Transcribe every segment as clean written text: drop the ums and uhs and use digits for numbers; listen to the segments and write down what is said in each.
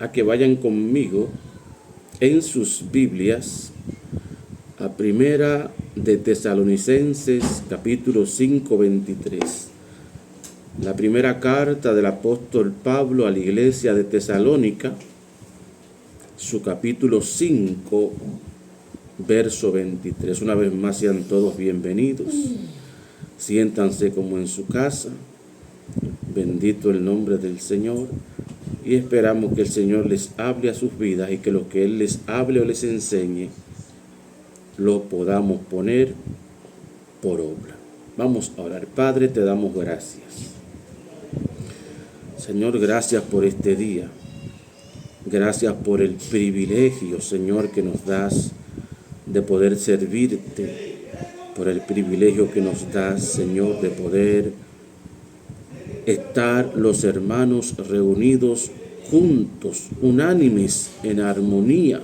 a que vayan conmigo en sus Biblias a Primera de Tesalonicenses, capítulo 5, 23. La primera carta del apóstol Pablo a la iglesia de Tesalónica, su capítulo 5, verso 23. Una vez más, sean todos bienvenidos. Siéntanse como en su casa. Bendito el nombre del Señor. Y esperamos que el Señor les hable a sus vidas y que lo que Él les hable o les enseñe lo podamos poner por obra. Vamos a orar. Padre, te damos gracias. Señor, gracias por este día. Gracias por el privilegio, Señor, que nos das de poder servirte. Por el privilegio que nos das, Señor, de poder estar los hermanos reunidos juntos, unánimes, en armonía.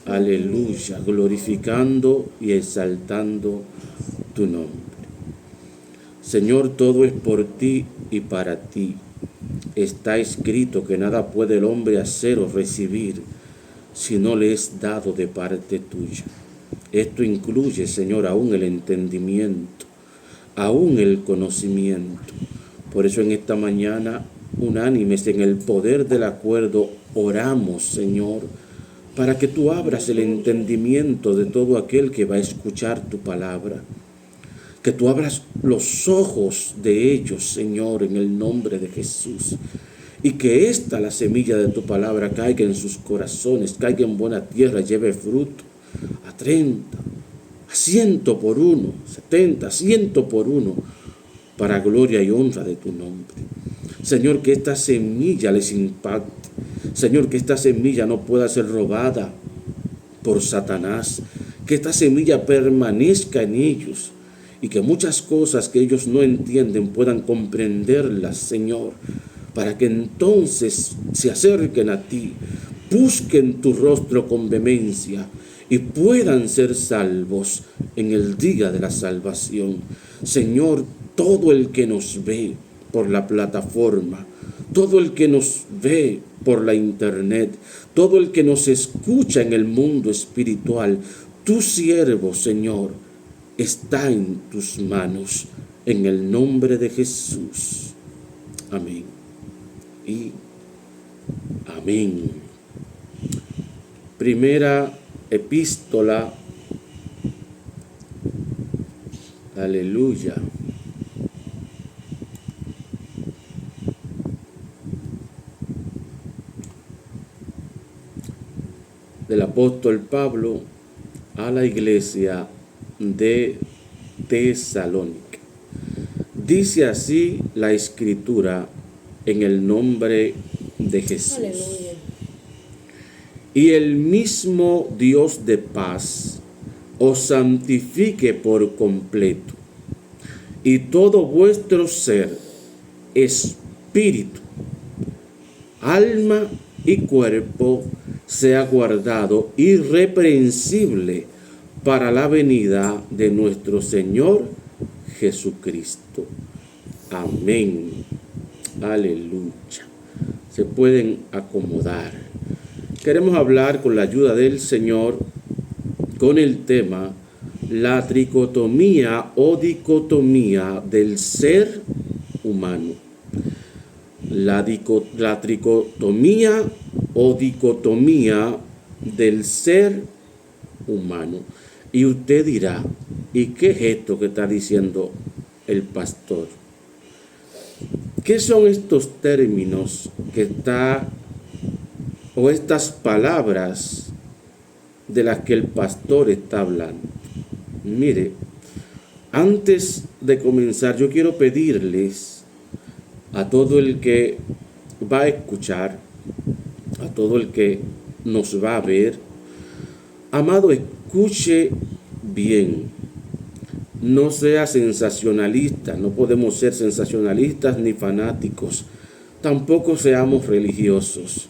Aleluya, glorificando y exaltando tu nombre. Señor, todo es por ti y para ti. Está escrito que nada puede el hombre hacer o recibir si no le es dado de parte tuya. Esto incluye, Señor, aún el entendimiento, aún el conocimiento. Por eso en esta mañana, unánimes en el poder del acuerdo, oramos, Señor, para que tú abras el entendimiento de todo aquel que va a escuchar tu palabra. Que tú abras los ojos de ellos, Señor, en el nombre de Jesús. Y que la semilla de tu palabra, caiga en sus corazones, caiga en buena tierra, lleve fruto a 30, a 100 por uno, 70, 100 por uno, para gloria y honra de tu nombre. Señor, que esta semilla les impacte. Señor, que esta semilla no pueda ser robada por Satanás. Que esta semilla permanezca en ellos. Y que muchas cosas que ellos no entienden puedan comprenderlas, Señor, para que entonces se acerquen a ti, busquen tu rostro con vehemencia y puedan ser salvos en el día de la salvación. Señor, todo el que nos ve por la plataforma, todo el que nos ve por la internet, todo el que nos escucha en el mundo espiritual, tu siervo, Señor, está en tus manos, en el nombre de Jesús. Amén y amén. Primera epístola, aleluya, del apóstol Pablo a la iglesia de Tesalónica. Dice así la escritura en el nombre de Jesús. Aleluya. Y el mismo Dios de paz os santifique por completo, y todo vuestro ser, espíritu, alma y cuerpo sea guardado irreprensible para la venida de nuestro Señor Jesucristo. Amén. Aleluya. Se pueden acomodar. Queremos hablar con la ayuda del Señor con el tema la tricotomía o dicotomía del ser humano. La tricotomía o dicotomía del ser humano. Y usted dirá, ¿y qué es esto que está diciendo el pastor? ¿Qué son estos términos o estas palabras de las que el pastor está hablando? Mire, antes de comenzar, yo quiero pedirles a todo el que va a escuchar, a todo el que nos va a ver, amado, escuche bien. No sea sensacionalista, no podemos ser sensacionalistas ni fanáticos, tampoco seamos religiosos.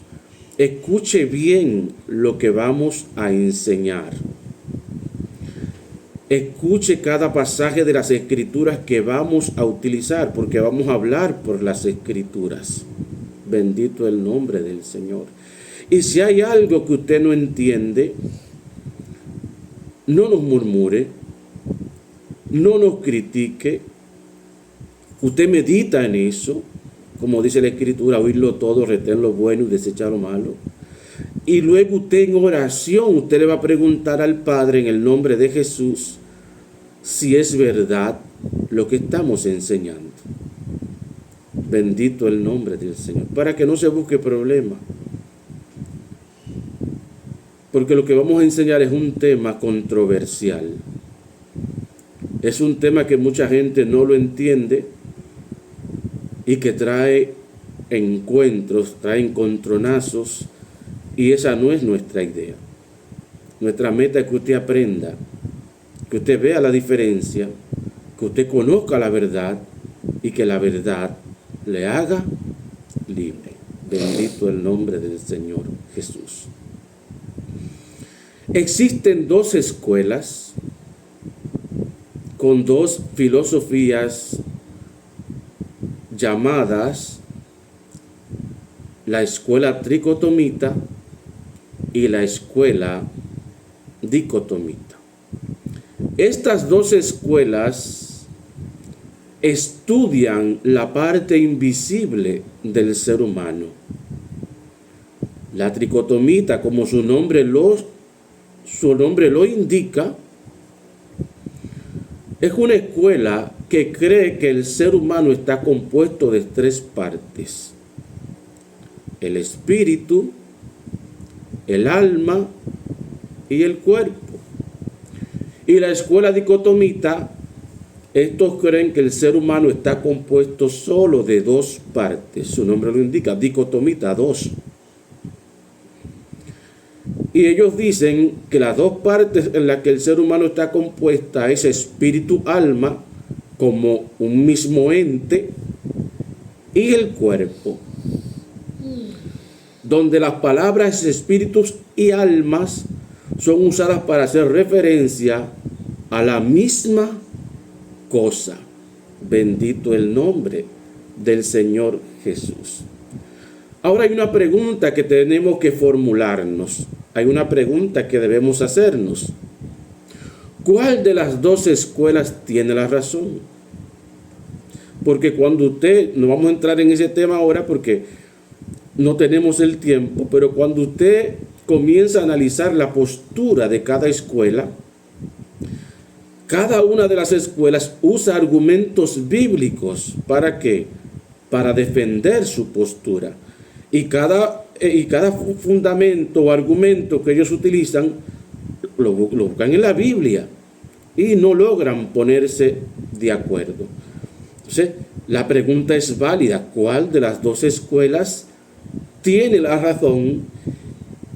Escuche bien lo que vamos a enseñar. Escuche cada pasaje de las Escrituras que vamos a utilizar, porque vamos a hablar por las Escrituras. Bendito el nombre del Señor. Y si hay algo que usted no entiende, no nos murmure, no nos critique. Usted medita en eso, como dice la Escritura, oírlo todo, retener lo bueno y desechar lo malo. Y luego usted en oración, usted le va a preguntar al Padre en el nombre de Jesús si es verdad lo que estamos enseñando. Bendito el nombre del Señor, para que no se busque problema. Porque lo que vamos a enseñar es un tema controversial. Es un tema que mucha gente no lo entiende y que trae encuentros, trae encontronazos, y esa no es nuestra idea. Nuestra meta es que usted aprenda, que usted vea la diferencia, que usted conozca la verdad y que la verdad le haga libre. Bendito el nombre del Señor Jesús. Existen dos escuelas con dos filosofías llamadas la escuela tricotomita y la escuela dicotomita. Estas dos escuelas estudian la parte invisible del ser humano. La tricotomita, como su nombre lo indica, es una escuela que cree que el ser humano está compuesto de tres partes: el espíritu, el alma y el cuerpo. Y la escuela dicotomita, estos creen que el ser humano está compuesto solo de dos partes. Su nombre lo indica, dicotomita, dos. Y ellos dicen que las dos partes en las que el ser humano está compuesta es espíritu-alma, como un mismo ente, y el cuerpo, donde las palabras espíritus y almas son usadas para hacer referencia a la misma cosa. Bendito el nombre del Señor Jesús. Ahora hay una pregunta que tenemos que formularnos. Hay una pregunta que debemos hacernos. ¿Cuál de las dos escuelas tiene la razón? Porque cuando usted, no vamos a entrar en ese tema ahora porque no tenemos el tiempo, pero cuando usted comienza a analizar la postura de cada escuela, cada una de las escuelas usa argumentos bíblicos. ¿Para qué? Para defender su postura. Y cada fundamento o argumento que ellos utilizan lo buscan en la Biblia y no logran ponerse de acuerdo. Entonces, la pregunta es válida: ¿cuál de las dos escuelas tiene la razón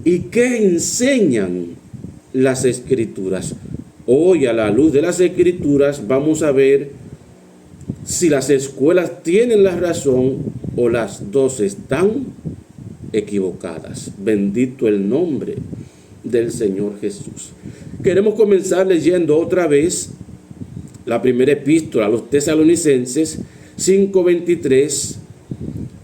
y qué enseñan las Escrituras? Hoy, a la luz de las Escrituras, vamos a ver si las escuelas tienen la razón o las dos están equivocadas. Bendito el nombre del Señor Jesús. Queremos comenzar leyendo otra vez la primera epístola a los Tesalonicenses 5:23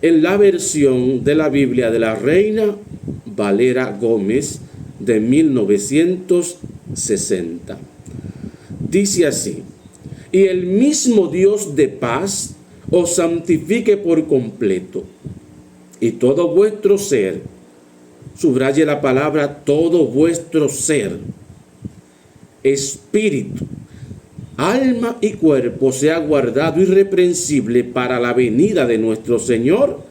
en la versión de la Biblia de la Reina Valera Gómez de 1960. Dice así: y el mismo Dios de paz os santifique por completo, y todo vuestro ser, subraye la palabra todo vuestro ser, espíritu, alma y cuerpo sea guardado irreprensible para la venida de nuestro Señor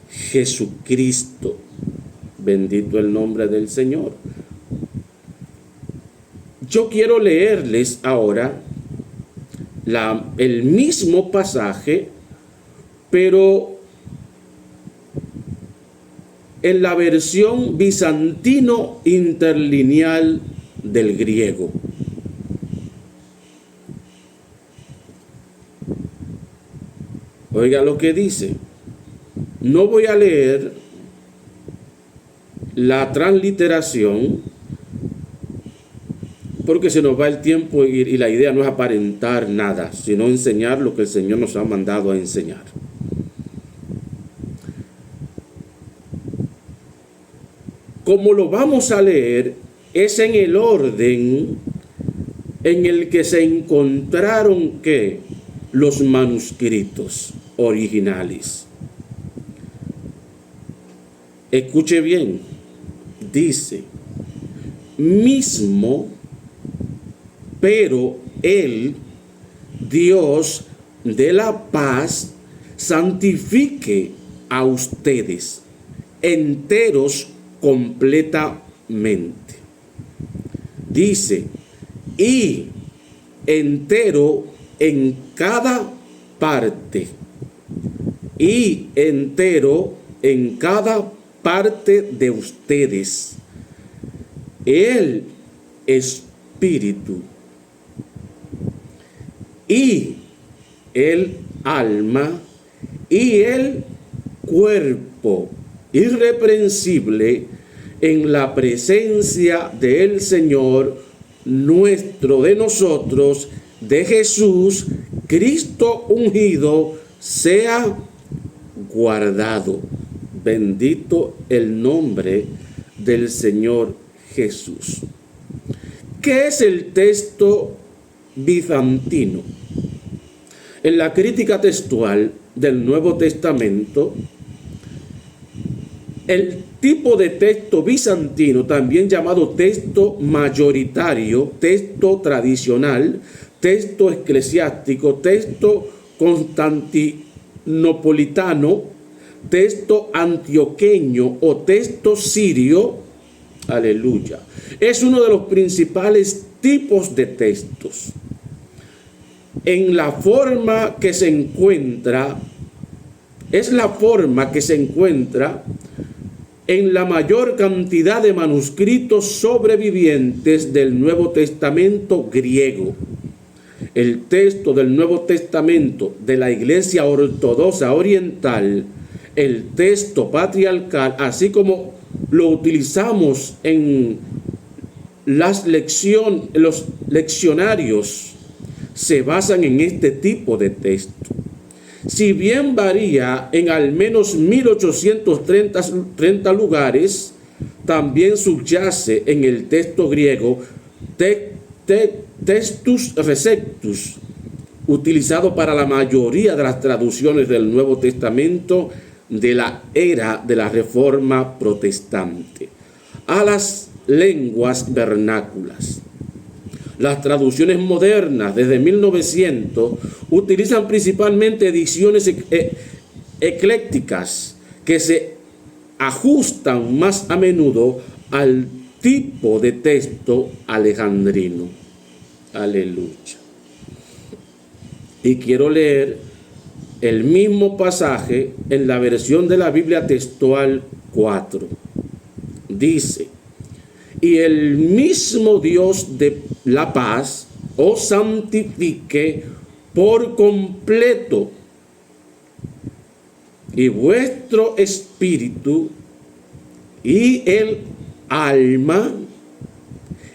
Jesucristo. Bendito el nombre del Señor. Yo quiero leerles ahora el mismo pasaje, pero en la versión bizantino interlineal del griego. Oiga lo que dice. No voy a leer la transliteración porque se nos va el tiempo y la idea no es aparentar nada, sino enseñar lo que el Señor nos ha mandado a enseñar. como lo vamos a leer, es en el orden en el que se encontraron que los manuscritos originales. Escuche bien, dice, mismo, pero Él, Dios de la paz, santifique a ustedes enteros completamente. Dice, y entero en cada parte, y entero en cada parte de ustedes, el espíritu y el alma y el cuerpo irreprensible en la presencia del Señor nuestro, de nosotros, de Jesús, Cristo ungido, sea guardado. Bendito el nombre del Señor Jesús. ¿Qué es el texto bizantino? En la crítica textual del Nuevo Testamento, el tipo de texto bizantino, también llamado texto mayoritario, texto tradicional, texto eclesiástico, texto constantinopolitano, texto antioqueño o texto sirio, aleluya, es uno de los principales tipos de textos. En la forma que se encuentra, es la forma que se encuentra en la mayor cantidad de manuscritos sobrevivientes del Nuevo Testamento griego. El texto del Nuevo Testamento de la Iglesia Ortodoxa Oriental, el texto patriarcal, así como lo utilizamos en los leccionarios, se basan en este tipo de texto. Si bien varía en al menos 1830 lugares, también subyace en el texto griego Textus Receptus, utilizado para la mayoría de las traducciones del Nuevo Testamento de la era de la Reforma Protestante a las lenguas vernáculas. Las traducciones modernas desde 1900 utilizan principalmente ediciones eclécticas que se ajustan más a menudo al tipo de texto alejandrino. Aleluya. Y quiero leer el mismo pasaje en la versión de la Biblia textual 4. Dice, y el mismo Dios de la paz os santifique por completo, y vuestro espíritu y el alma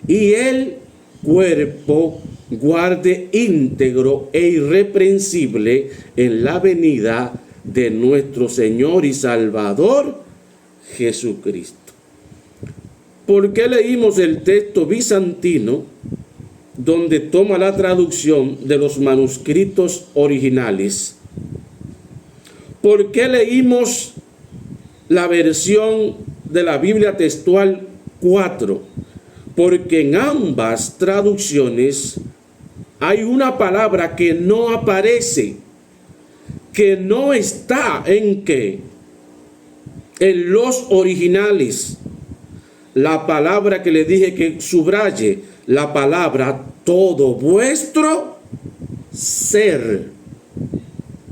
y el cuerpo guarde íntegro e irreprensible en la venida de nuestro Señor y Salvador Jesucristo. ¿Por qué leímos el texto bizantino, donde toma la traducción de los manuscritos originales? ¿Por qué leímos la versión de la Biblia textual 4? Porque en ambas traducciones hay una palabra que no aparece, que no está en los originales. La palabra que le dije que subraye, la palabra todo vuestro ser,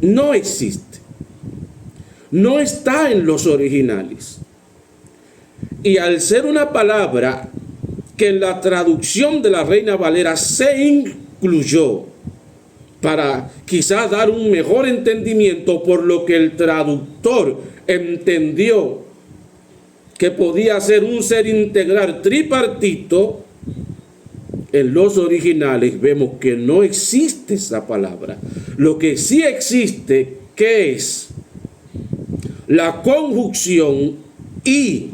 no existe. No está en los originales. Y al ser una palabra que en la traducción de la Reina Valera se incluyó para quizás dar un mejor entendimiento, por lo que el traductor entendió que podía ser un ser integral tripartito, en los originales vemos que no existe esa palabra. Lo que sí existe, ¿qué es? La conjunción y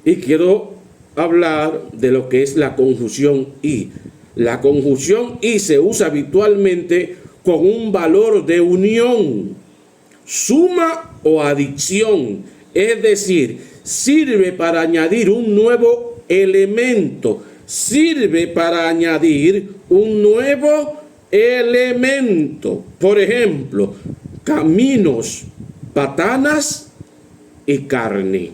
Y quiero hablar de lo que es la conjunción y. La conjunción y se usa habitualmente con un valor de unión, suma o adición, es decir, sirve para añadir un nuevo elemento, sirve para añadir un nuevo elemento. Por ejemplo, caminos, patanas y carne.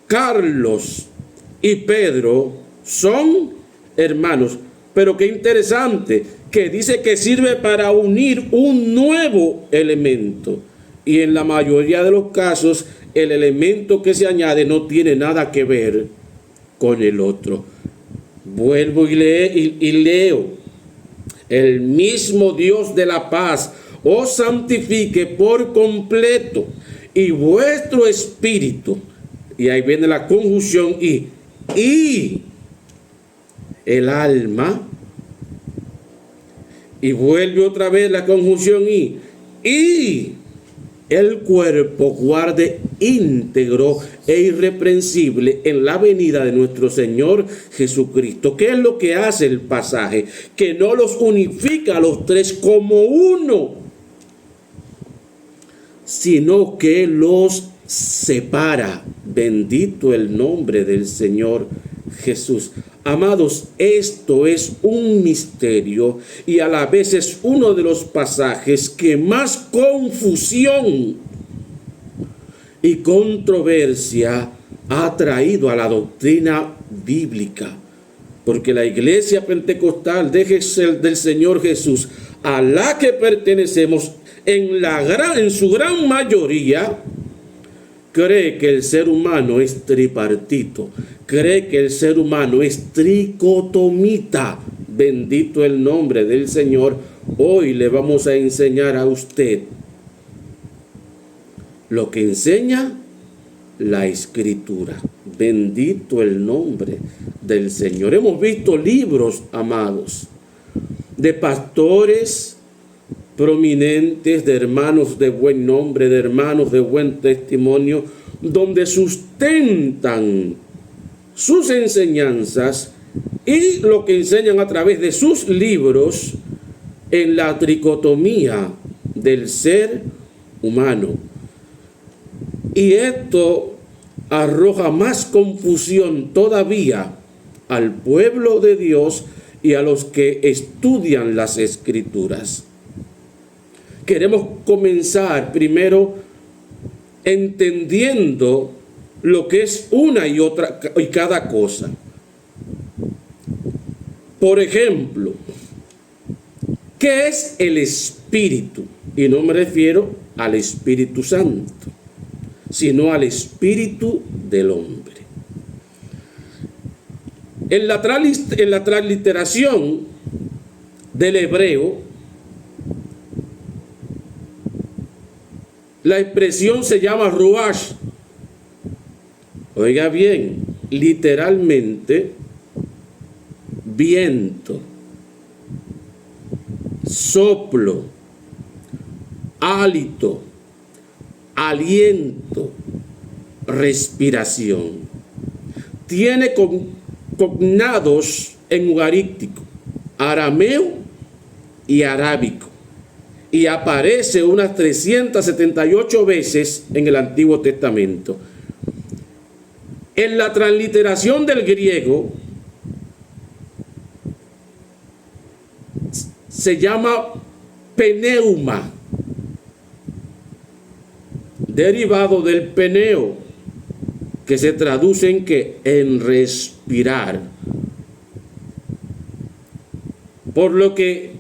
Carlos y Pedro son hermanos, pero qué interesante que dice que sirve para unir un nuevo elemento, y en la mayoría de los casos el elemento que se añade no tiene nada que ver con el otro. Vuelvo y leo: el mismo Dios de la paz os santifique por completo, y vuestro espíritu, y ahí viene la conjunción y el alma, y vuelve otra vez la conjunción y el cuerpo guarde íntegro e irreprensible en la venida de nuestro Señor Jesucristo. ¿Qué es lo que hace el pasaje? Que no los unifica a los tres como uno, sino que los separa. Bendito el nombre del Señor Jesús. Amados, esto es un misterio y a la vez es uno de los pasajes que más confusión y controversia ha traído a la doctrina bíblica, porque la iglesia pentecostal del Señor Jesús, a la que pertenecemos en su gran mayoría, cree que el ser humano es tripartito, cree que el ser humano es tricotomita. Bendito el nombre del Señor. Hoy le vamos a enseñar a usted lo que enseña la Escritura. Bendito el nombre del Señor. Hemos visto libros, amados, de pastores prominentes, de hermanos de buen nombre, de hermanos de buen testimonio, donde sustentan sus enseñanzas y lo que enseñan a través de sus libros en la tricotomía del ser humano. Y esto arroja más confusión todavía al pueblo de Dios y a los que estudian las Escrituras. Queremos comenzar primero entendiendo lo que es una y otra y cada cosa. Por ejemplo, ¿qué es el Espíritu? Y no me refiero al Espíritu Santo, sino al Espíritu del hombre. En la transliteración del hebreo, la expresión se llama ruach. Oiga bien, literalmente, viento, soplo, hálito, aliento, respiración. Tiene cognados en ugarítico, arameo y arábico, y aparece unas 378 veces en el Antiguo Testamento. En la transliteración del griego se llama pneuma, derivado del peneo, que se traduce en ¿qué? En respirar. Por lo que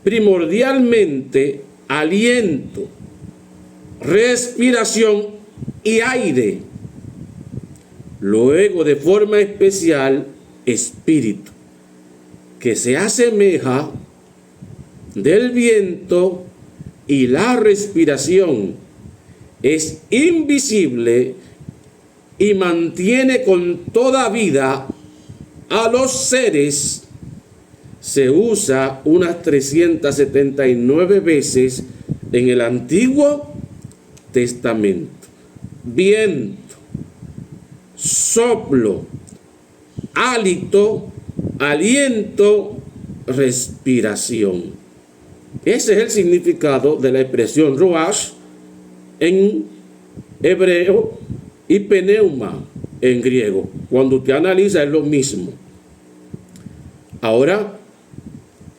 primordialmente aliento, respiración y aire. Luego, de forma especial, espíritu, que se asemeja del viento y la respiración. Es invisible y mantiene con toda vida a los seres. Se usa unas 379 veces en el Antiguo Testamento. viento, soplo, hálito, aliento, respiración. Ese es el significado de la expresión roash en hebreo y pneuma en griego. Cuando usted analiza es lo mismo. Ahora,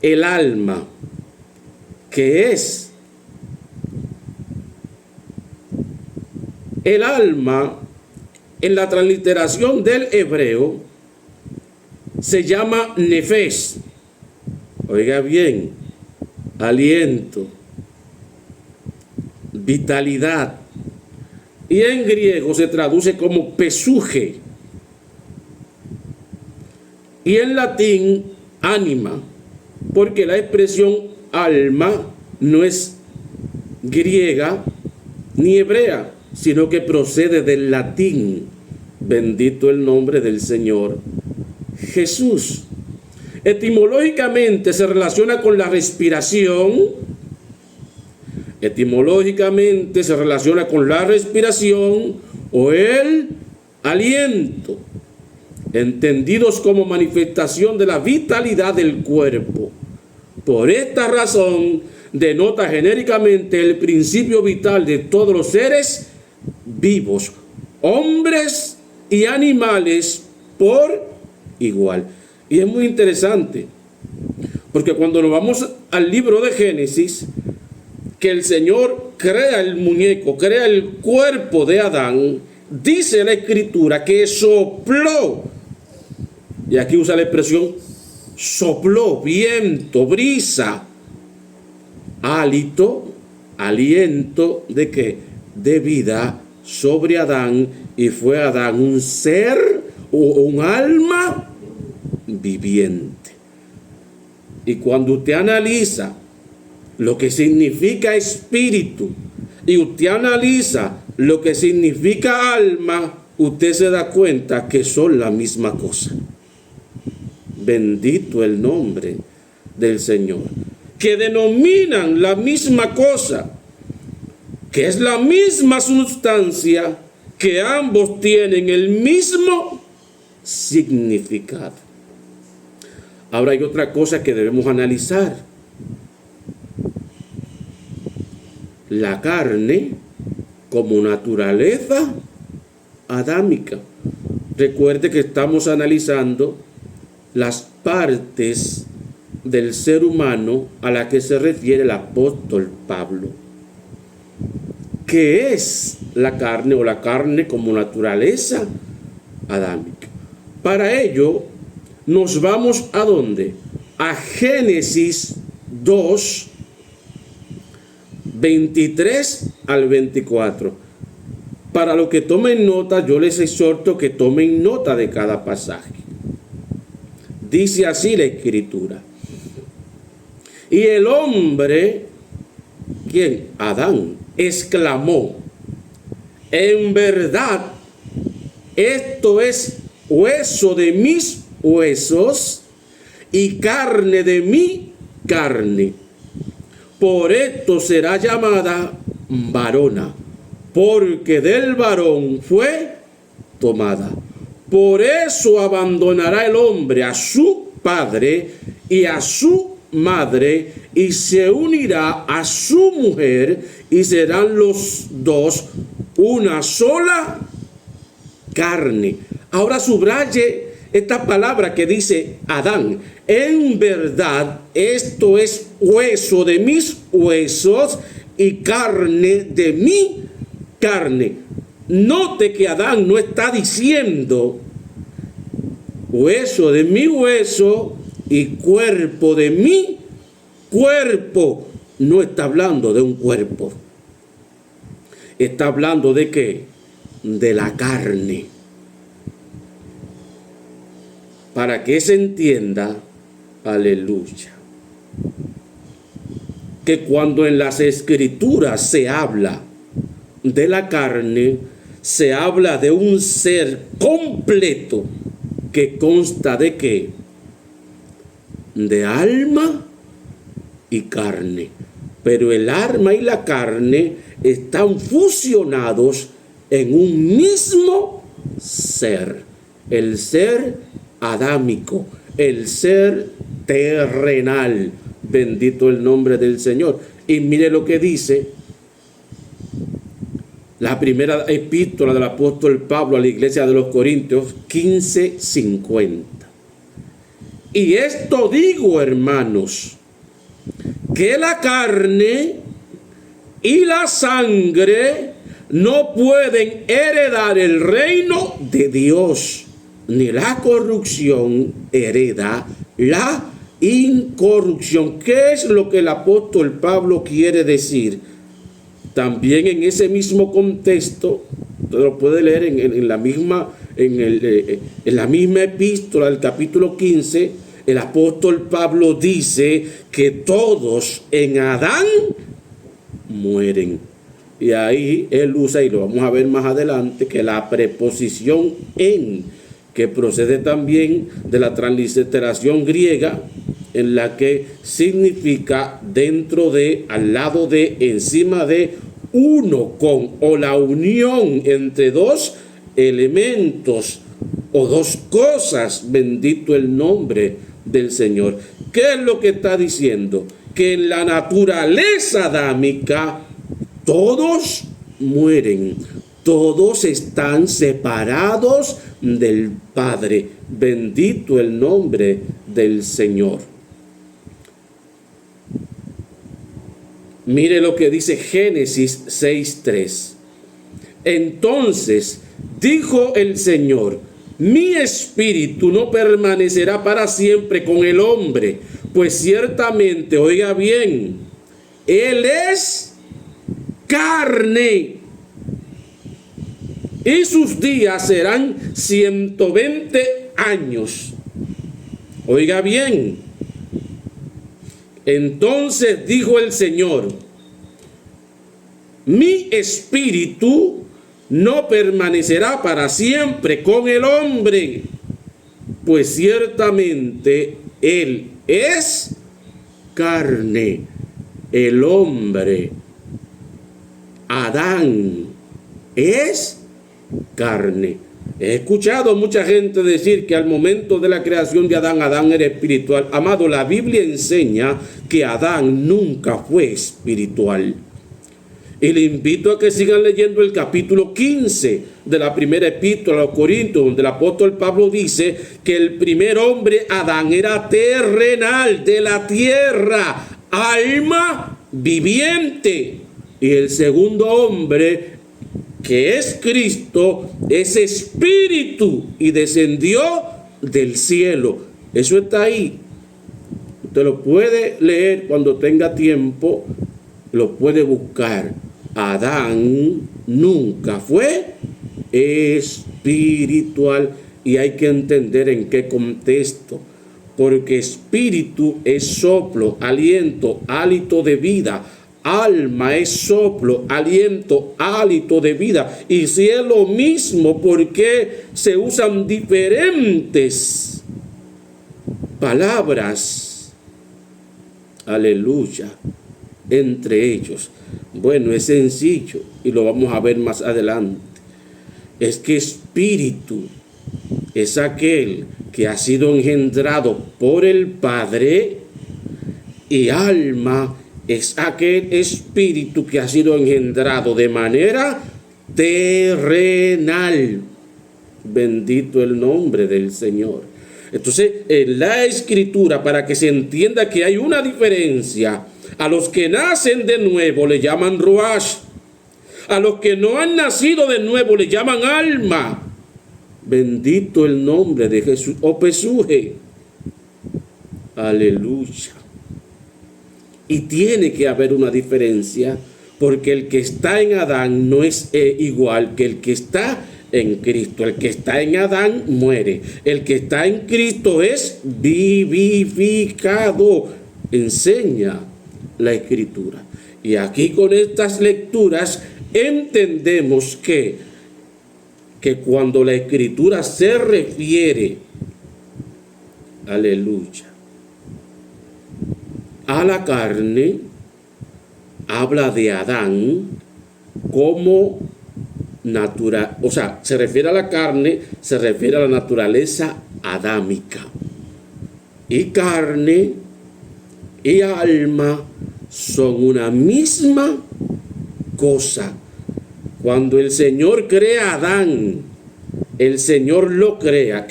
el alma, ¿qué es? El alma, en la transliteración del hebreo, se llama nefesh. Oiga bien, aliento, vitalidad. Y en griego se traduce como pesuje. Y en latín, ánima. Porque la expresión alma no es griega ni hebrea, sino que procede del latín. Bendito el nombre del Señor Jesús. Etimológicamente se relaciona con la respiración. Etimológicamente se relaciona con la respiración o el aliento, entendidos como manifestación de la vitalidad del cuerpo. Por esta razón, denota genéricamente el principio vital de todos los seres vivos, hombres y animales por igual. Y es muy interesante, porque cuando nos vamos al libro de Génesis, que el Señor crea el muñeco, crea el cuerpo de Adán, dice la Escritura que sopló, y aquí usa la expresión sopló, viento, brisa, hálito, aliento, ¿de qué? De vida sobre Adán, y fue Adán un ser o un alma viviente. Y cuando usted analiza lo que significa espíritu y usted analiza lo que significa alma, usted se da cuenta que son la misma cosa. Bendito el nombre del Señor. Que denominan la misma cosa, que es la misma sustancia, que ambos tienen el mismo significado. Ahora hay otra cosa que debemos analizar. La carne como naturaleza adámica. Recuerde que estamos analizando las partes del ser humano a la que se refiere el apóstol Pablo. ¿Qué es la carne o la carne como naturaleza adámica? Para ello, nos vamos ¿a dónde? A Génesis 2, 23 al 24. Para los que tomen nota, yo les exhorto que tomen nota de cada pasaje. Dice así la Escritura. Y el hombre, ¿quién? Adán, exclamó: en verdad, esto es hueso de mis huesos y carne de mi carne. Por esto será llamada varona, porque del varón fue tomada. Por eso abandonará el hombre a su padre y a su madre, y se unirá a su mujer, y serán los dos una sola carne. Ahora subraye esta palabra que dice Adán. En verdad, esto es hueso de mis huesos y carne de mi carne. Note que Adán no está diciendo hueso de mi hueso y cuerpo de mi cuerpo. No está hablando de un cuerpo. Está hablando de ¿qué? De la carne. Para que se entienda, aleluya, que cuando en las Escrituras se habla de la carne, se habla de un ser completo que consta de ¿qué? De alma y carne. Pero el alma y la carne están fusionados en un mismo ser, el ser adámico, el ser terrenal. Bendito el nombre del Señor. Y mire lo que dice la primera epístola del apóstol Pablo a la iglesia de los Corintios, 15:50. Y esto digo, hermanos, que la carne y la sangre no pueden heredar el reino de Dios, ni la corrupción hereda la incorrupción. ¿Qué es lo que el apóstol Pablo quiere decir? También en ese mismo contexto, usted lo puede leer en la misma epístola del capítulo 15, el apóstol Pablo dice que todos en Adán mueren. Y ahí él usa, y lo vamos a ver más adelante, que la preposición en, que procede también de la transliteración griega, en la que significa dentro de, al lado de, encima de, uno con, o la unión entre dos elementos o dos cosas. Bendito el nombre del Señor. ¿Qué es lo que está diciendo? Que en la naturaleza adámica todos mueren, todos están separados del Padre. Bendito el nombre del Señor. Mire lo que dice Génesis 6:3. Entonces dijo el Señor: mi espíritu no permanecerá para siempre con el hombre, pues ciertamente, oiga bien, él es carne, y sus días serán 120 años. Oiga bien. Entonces dijo el Señor: mi espíritu no permanecerá para siempre con el hombre, pues ciertamente él es carne. El hombre, Adán, es carne. He escuchado mucha gente decir que al momento de la creación de Adán, Adán era espiritual. Amado, la Biblia enseña que Adán nunca fue espiritual. Y le invito a que sigan leyendo el capítulo 15 de la primera epístola a los Corintios, donde el apóstol Pablo dice que el primer hombre, Adán, era terrenal, de la tierra, alma viviente. Y el segundo hombre, que es Cristo, es espíritu y descendió del cielo. Eso está ahí. Usted lo puede leer cuando tenga tiempo, lo puede buscar. Adán nunca fue espiritual, y hay que entender en qué contexto, porque espíritu es soplo, aliento, hálito de vida. Alma es soplo, aliento, hálito de vida. Y si es lo mismo, ¿por qué se usan diferentes palabras? Aleluya. Entre ellos. Bueno, es sencillo y lo vamos a ver más adelante. Es que espíritu es aquel que ha sido engendrado por el Padre, y alma es aquel espíritu que ha sido engendrado de manera terrenal. Bendito el nombre del Señor. Entonces, en la Escritura, para que se entienda que hay una diferencia, a los que nacen de nuevo le llaman ruach, a los que no han nacido de nuevo le llaman alma. Bendito el nombre de Jesús, o pesuje. Aleluya. Y tiene que haber una diferencia, porque el que está en Adán no es igual que el que está en Cristo. El que está en Adán muere. El que está en Cristo es vivificado. Enseña la Escritura. Y aquí con estas lecturas entendemos que cuando la Escritura se refiere, aleluya, a la carne, habla de Adán como natural, o sea, se refiere a la carne, se refiere a la naturaleza adámica. Y carne y alma son una misma cosa. Cuando el Señor crea a Adán, el Señor lo crea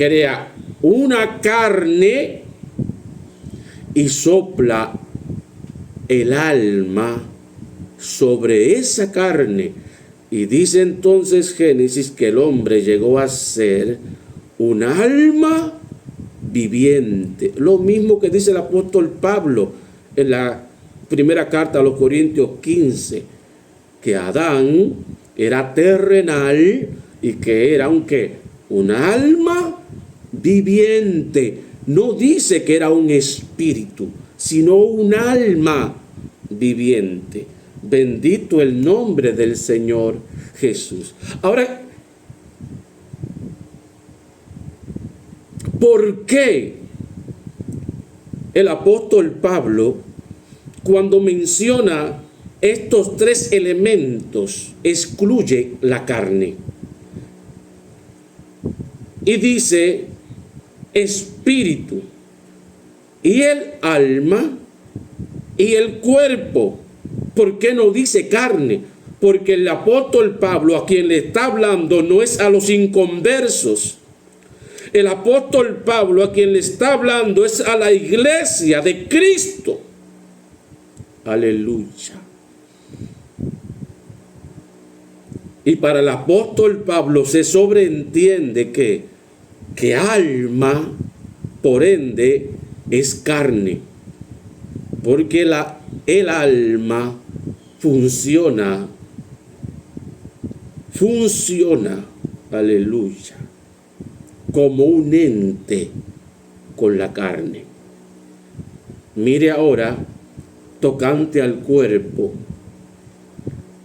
una carne y sopla el alma sobre esa carne. Y dice entonces Génesis que el hombre llegó a ser un alma viviente. Lo mismo que dice el apóstol Pablo en la primera carta a los Corintios 15, que Adán era terrenal y que era un alma viviente. No dice que era un espíritu, sino un alma viviente. Bendito el nombre del Señor Jesús. Ahora, ¿por qué el apóstol Pablo, cuando menciona estos tres elementos, excluye la carne? Y dice espíritu, y el alma, y el cuerpo. ¿Por qué no dice carne? Porque el apóstol Pablo, a quien le está hablando, no es a los inconversos. El apóstol Pablo, a quien le está hablando, es a la iglesia de Cristo. Aleluya. Y para el apóstol Pablo se sobreentiende que alma, por ende, es carne. Porque el alma funciona, aleluya, como un ente con la carne. Mire ahora, tocante al cuerpo,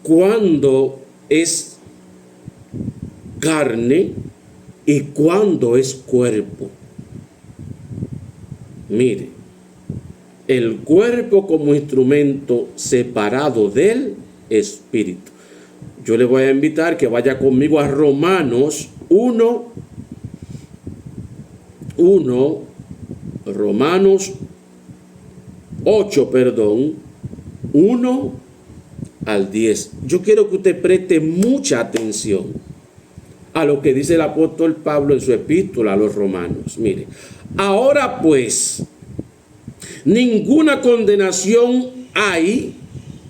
cuándo es carne y cuándo es cuerpo. Mire, el cuerpo como instrumento separado del espíritu. Yo le voy a invitar que vaya conmigo a Romanos 1, Romanos 8, 1 al 10. Yo quiero que usted preste mucha atención a lo que dice el apóstol Pablo en su epístola a los romanos. Mire, ahora pues, ninguna condenación hay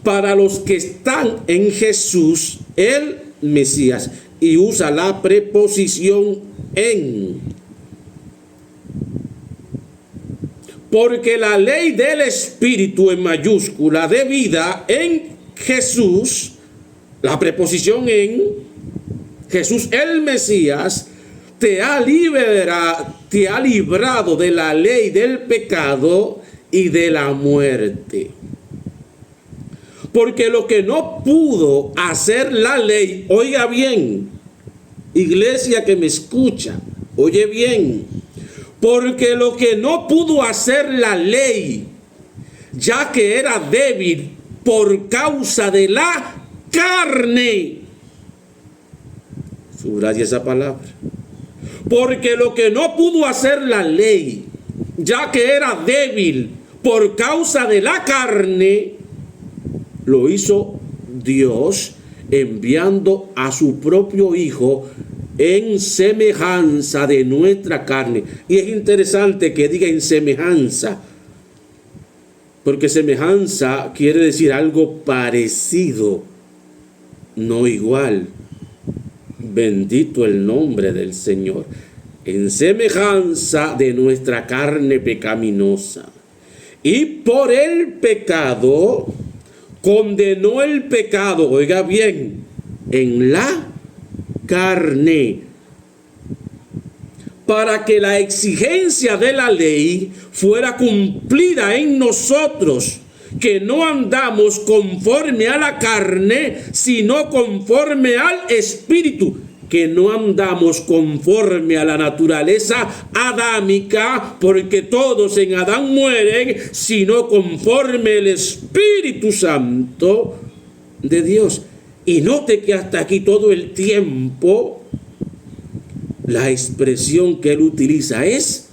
para los que están en Jesús, el Mesías, y usa la preposición en. Porque la ley del Espíritu en mayúscula de vida en Jesús, la preposición en, Jesús el Mesías, te ha librado de la ley del pecado y de la muerte. Porque lo que no pudo hacer la ley, oiga bien, iglesia que me escucha, oye bien, porque lo que no pudo hacer la ley, ya que era débil por causa de la carne, subraya esa palabra, porque lo que no pudo hacer la ley, ya que era débil por causa de la carne, lo hizo Dios enviando a su propio Hijo en semejanza de nuestra carne. Y es interesante que diga en semejanza, porque semejanza quiere decir algo parecido, no igual. Bendito el nombre del Señor. En semejanza de nuestra carne pecaminosa. Y por el pecado condenó el pecado, oiga bien, en la carne, para que la exigencia de la ley fuera cumplida en nosotros, que no andamos conforme a la carne, sino conforme al Espíritu, que no andamos conforme a la naturaleza adámica, porque todos en Adán mueren, sino conforme el Espíritu Santo de Dios. Y note que hasta aquí todo el tiempo la expresión que él utiliza es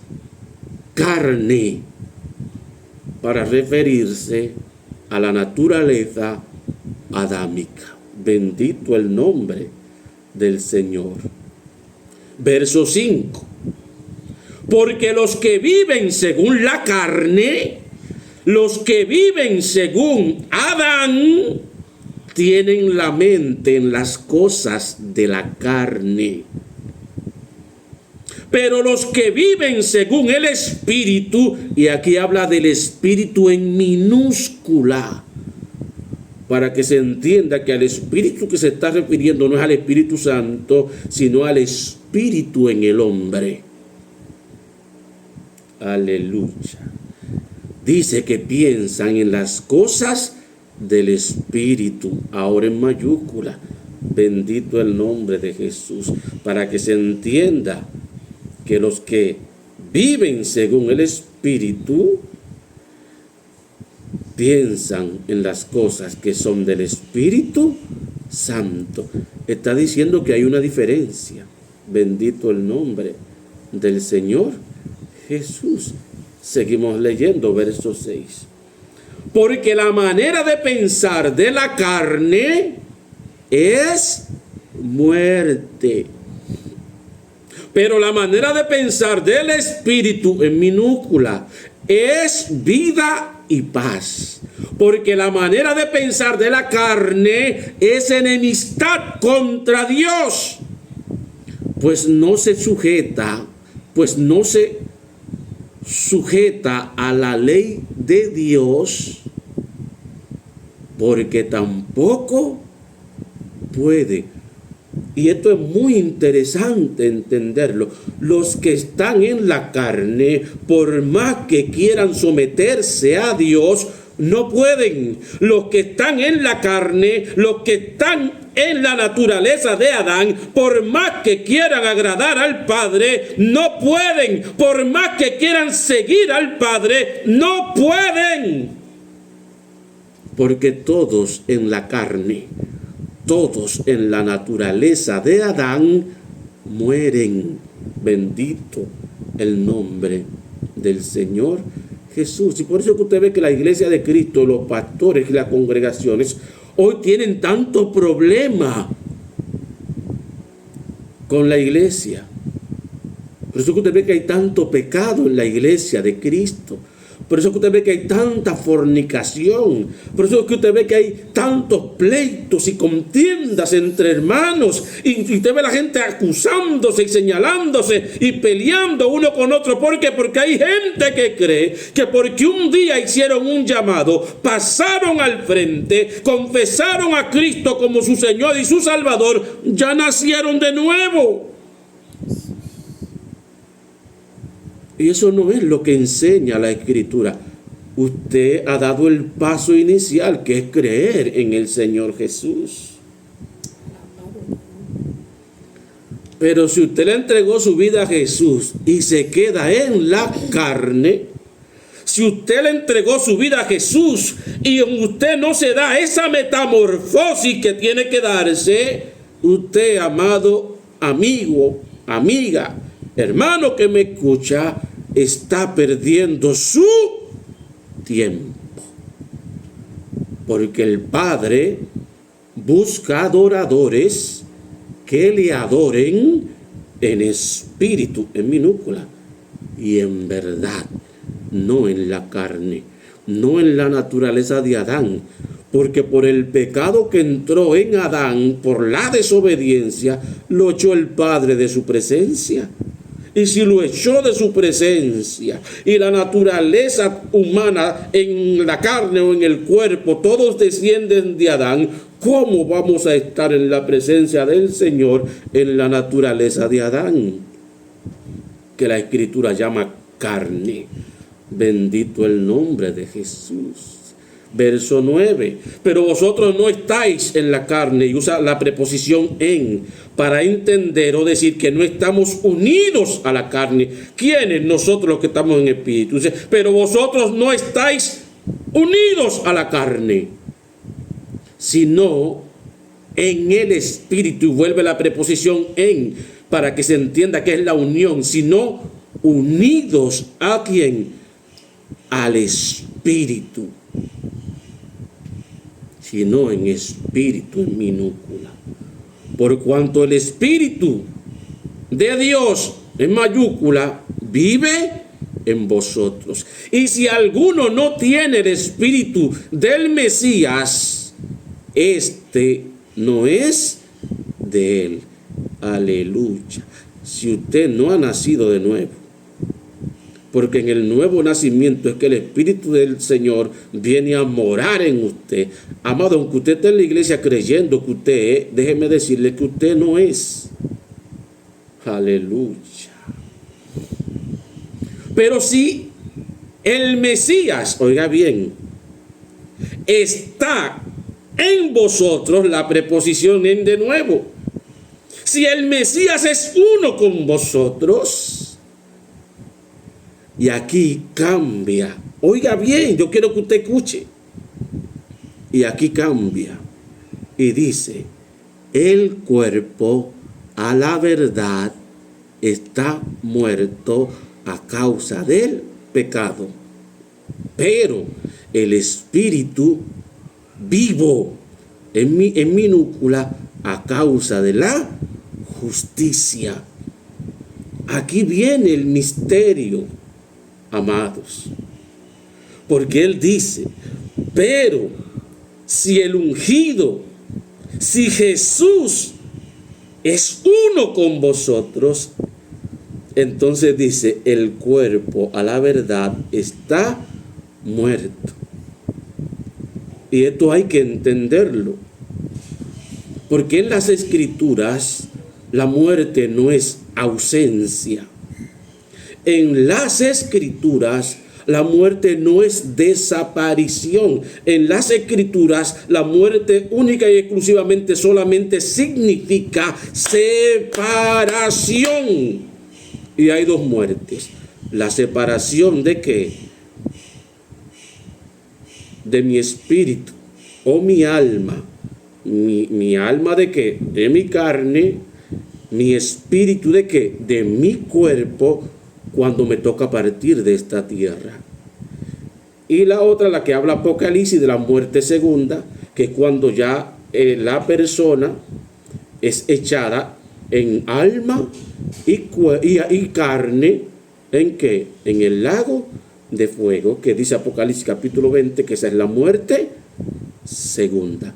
carne, para referirse a la naturaleza adámica. Bendito el nombre del Señor. Verso 5. Porque los que viven según la carne, los que viven según Adán, tienen la mente en las cosas de la carne. Pero los que viven según el Espíritu, y aquí habla del Espíritu en minúscula, para que se entienda que al Espíritu que se está refiriendo no es al Espíritu Santo, sino al Espíritu en el hombre. Aleluya. Dice que piensan en las cosas del Espíritu, ahora en mayúscula. Bendito el nombre de Jesús, para que se entienda que los que viven según el Espíritu piensan en las cosas que son del Espíritu Santo. Está diciendo que hay una diferencia. Bendito el nombre del Señor Jesús. Seguimos leyendo verso 6. Porque la manera de pensar de la carne es muerte, pero la manera de pensar del Espíritu, en minúscula, es vida y paz. Porque la manera de pensar de la carne es enemistad contra Dios, pues no se sujeta a la ley de Dios, porque tampoco puede. Y esto es muy interesante entenderlo. Los que están en la carne, por más que quieran someterse a Dios, no pueden. Los que están en la carne, los que están en la naturaleza de Adán, por más que quieran agradar al Padre, no pueden. Por más que quieran seguir al Padre, no pueden. Porque todos en la carne, todos en la naturaleza de Adán mueren. Bendito el nombre del Señor Jesús. Y por eso que usted ve que la iglesia de Cristo, los pastores y las congregaciones hoy tienen tanto problema con la iglesia. Por eso que usted ve que hay tanto pecado en la iglesia de Cristo. Por eso que usted ve que hay tanta fornicación. Por eso que usted ve que hay tantos pleitos y contiendas entre hermanos. Y usted ve a la gente acusándose y señalándose y peleando uno con otro. ¿Por qué? Porque hay gente que cree que porque un día hicieron un llamado, pasaron al frente, confesaron a Cristo como su Señor y su Salvador, ya nacieron de nuevo. Y eso no es lo que enseña la Escritura. Usted ha dado el paso inicial, que es creer en el Señor Jesús. Pero si usted le entregó su vida a Jesús y se queda en la carne, si usted le entregó su vida a Jesús y usted no se da esa metamorfosis que tiene que darse, usted, amado amigo, amiga, hermano que me escucha, está perdiendo su tiempo. Porque el Padre busca adoradores que le adoren en espíritu, en minúscula, y en verdad, no en la carne, no en la naturaleza de Adán. Porque por el pecado que entró en Adán, por la desobediencia, lo echó el Padre de su presencia. Y si lo echó de su presencia y la naturaleza humana en la carne o en el cuerpo, todos descienden de Adán, ¿cómo vamos a estar en la presencia del Señor en la naturaleza de Adán? Que la Escritura llama carne. Bendito el nombre de Jesús. Verso 9. Pero vosotros no estáis en la carne, y usa la preposición en, para entender o decir que no estamos unidos a la carne. ¿Quiénes? Nosotros los que estamos en espíritu. Dice, pero vosotros no estáis unidos a la carne, sino en el Espíritu, y vuelve la preposición en, para que se entienda que es la unión, sino unidos a ¿quién? Al Espíritu, sino en espíritu, en minúscula. Por cuanto el Espíritu de Dios, en mayúscula, vive en vosotros. Y si alguno no tiene el Espíritu del Mesías, este no es de él. Aleluya. Si usted no ha nacido de nuevo, porque en el nuevo nacimiento es que el Espíritu del Señor viene a morar en usted. Amado, aunque usted esté en la iglesia creyendo que usted es, déjeme decirle que usted no es. Aleluya. Pero si el Mesías, oiga bien, está en vosotros, la preposición en de nuevo. Si el Mesías es uno con vosotros, y aquí cambia. Oiga bien, yo quiero que usted escuche. Y aquí cambia. Y dice, el cuerpo a la verdad está muerto a causa del pecado, pero el Espíritu vivo en minúscula a causa de la justicia. Aquí viene el misterio, amados, porque él dice, pero si el ungido, si Jesús es uno con vosotros, entonces dice, el cuerpo a la verdad está muerto. Y esto hay que entenderlo, porque en las Escrituras la muerte no es ausencia. En las Escrituras la muerte no es desaparición. En las Escrituras la muerte única y exclusivamente solamente significa separación. Y hay dos muertes. La separación de ¿qué? De mi espíritu o mi alma. Mi alma de ¿qué? De mi carne. Mi espíritu de ¿qué? De mi cuerpo, cuando me toca partir de esta tierra. Y la otra, la que habla Apocalipsis, de la muerte segunda, que es cuando ya la persona es echada en alma y carne, ¿en qué? En el lago de fuego, que dice Apocalipsis capítulo 20, que esa es la muerte segunda.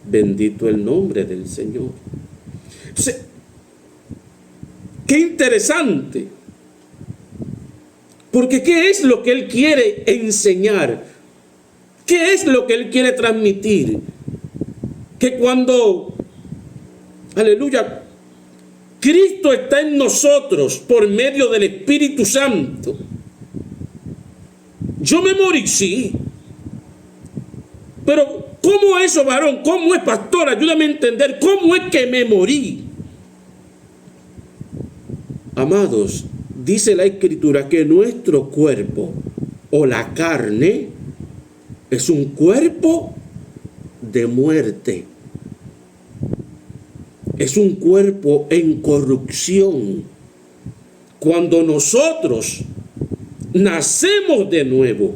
Bendito el nombre del Señor. Entonces, qué interesante. Porque ¿qué es lo que Él quiere enseñar? ¿Qué es lo que Él quiere transmitir? Que cuando, aleluya, Cristo está en nosotros por medio del Espíritu Santo. Yo me morí, sí. Pero ¿cómo es eso, varón? ¿Cómo es, pastor? Ayúdame a entender. ¿Cómo es que me morí? Amados, dice la Escritura que nuestro cuerpo o la carne es un cuerpo de muerte. Es un cuerpo en corrupción. Cuando nosotros nacemos de nuevo,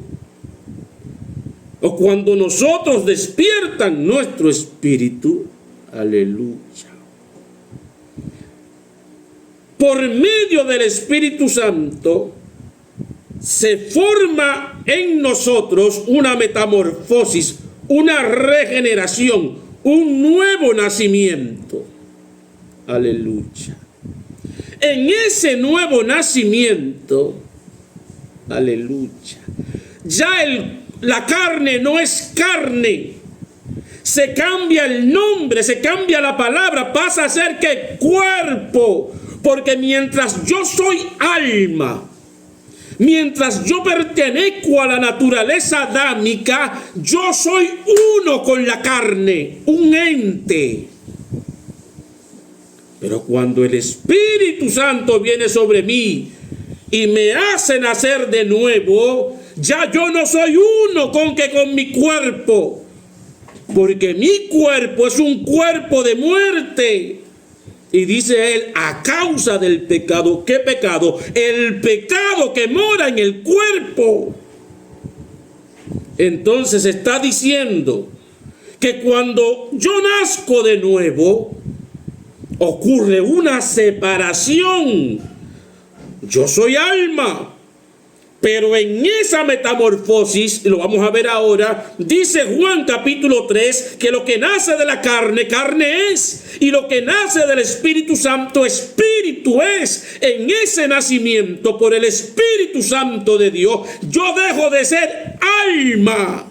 o cuando nosotros despiertan nuestro espíritu, aleluya, por medio del Espíritu Santo, se forma en nosotros una metamorfosis, una regeneración, un nuevo nacimiento. Aleluya. En ese nuevo nacimiento, aleluya, ya la carne no es carne. Se cambia el nombre, se cambia la palabra, pasa a ser que cuerpo. Porque mientras yo soy alma, mientras yo pertenezco a la naturaleza adámica, yo soy uno con la carne, un ente. Pero cuando el Espíritu Santo viene sobre mí y me hace nacer de nuevo, ya yo no soy uno con mi cuerpo. porque mi cuerpo es un cuerpo de muerte. Y dice él, a causa del pecado. ¿Qué pecado? El pecado que mora en el cuerpo. Entonces está diciendo que cuando yo nazco de nuevo, ocurre una separación. Yo soy alma. Pero en esa metamorfosis, lo vamos a ver ahora, dice Juan capítulo 3, que lo que nace de la carne, carne es. Y lo que nace del Espíritu Santo, Espíritu es. En ese nacimiento por el Espíritu Santo de Dios, yo dejo de ser alma,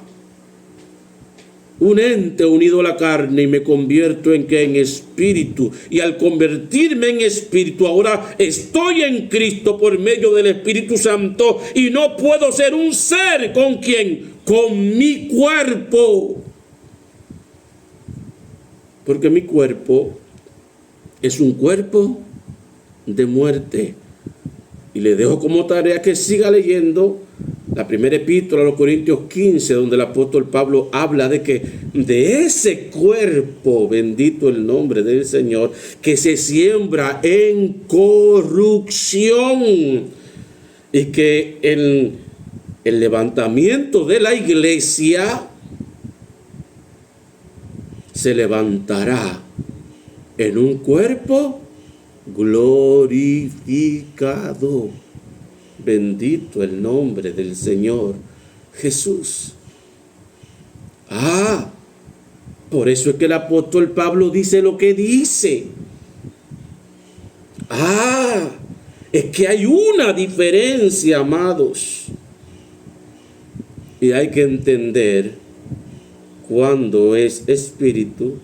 un ente unido a la carne, y me convierto en ¿qué? En espíritu. Y al convertirme en espíritu, ahora estoy en Cristo por medio del Espíritu Santo, y no puedo ser un ser ¿con quién? Con mi cuerpo. Porque mi cuerpo es un cuerpo de muerte. Y le dejo como tarea que siga leyendo la primera epístola a los Corintios 15, donde el apóstol Pablo habla de que de ese cuerpo, bendito el nombre del Señor, que se siembra en corrupción, y que el levantamiento de la iglesia se levantará en un cuerpo glorificado. Bendito el nombre del Señor Jesús. Por eso es que el apóstol Pablo dice lo que dice. Es que hay una diferencia, amados. Y hay que entender cuándo es espíritu,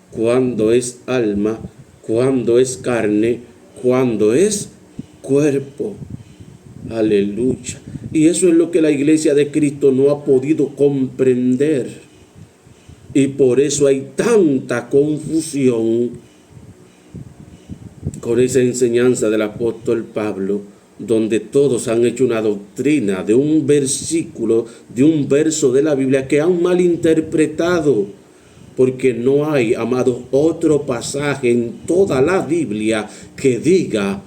cuándo es alma, cuándo es carne, cuándo es cuerpo. Aleluya. Y eso es lo que la iglesia de Cristo no ha podido comprender. Y por eso hay tanta confusión con esa enseñanza del apóstol Pablo, donde todos han hecho una doctrina de un versículo, de un verso de la Biblia que han malinterpretado. Porque no hay, amados, otro pasaje en toda la Biblia que diga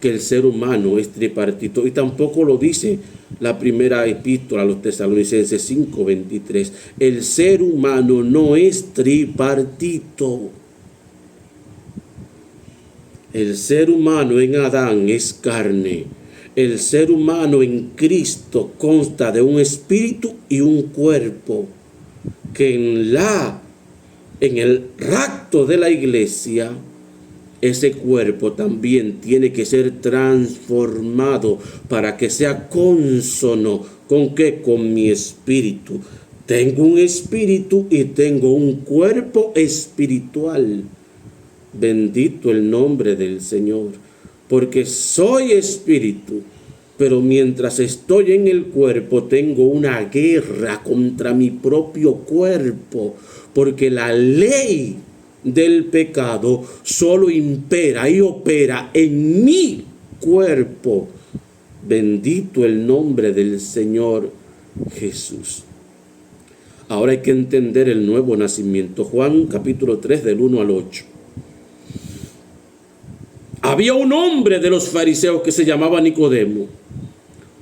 que el ser humano es tripartito, y tampoco lo dice la primera epístola a los Tesalonicenses 5:23. El ser humano no es tripartito. El ser humano en Adán es carne. El ser humano en Cristo consta de un espíritu y un cuerpo, que en el rapto de la iglesia, ese cuerpo también tiene que ser transformado para que sea cónsono. ¿Con qué? Con mi espíritu. Tengo un espíritu y tengo un cuerpo espiritual. Bendito el nombre del Señor. Porque soy espíritu, pero mientras estoy en el cuerpo tengo una guerra contra mi propio cuerpo. Porque la ley del pecado solo impera y opera en mi cuerpo. Bendito el nombre del Señor Jesús. Ahora hay que entender el nuevo nacimiento. Juan capítulo 3 del 1 al 8. Había un hombre de los fariseos que se llamaba Nicodemo,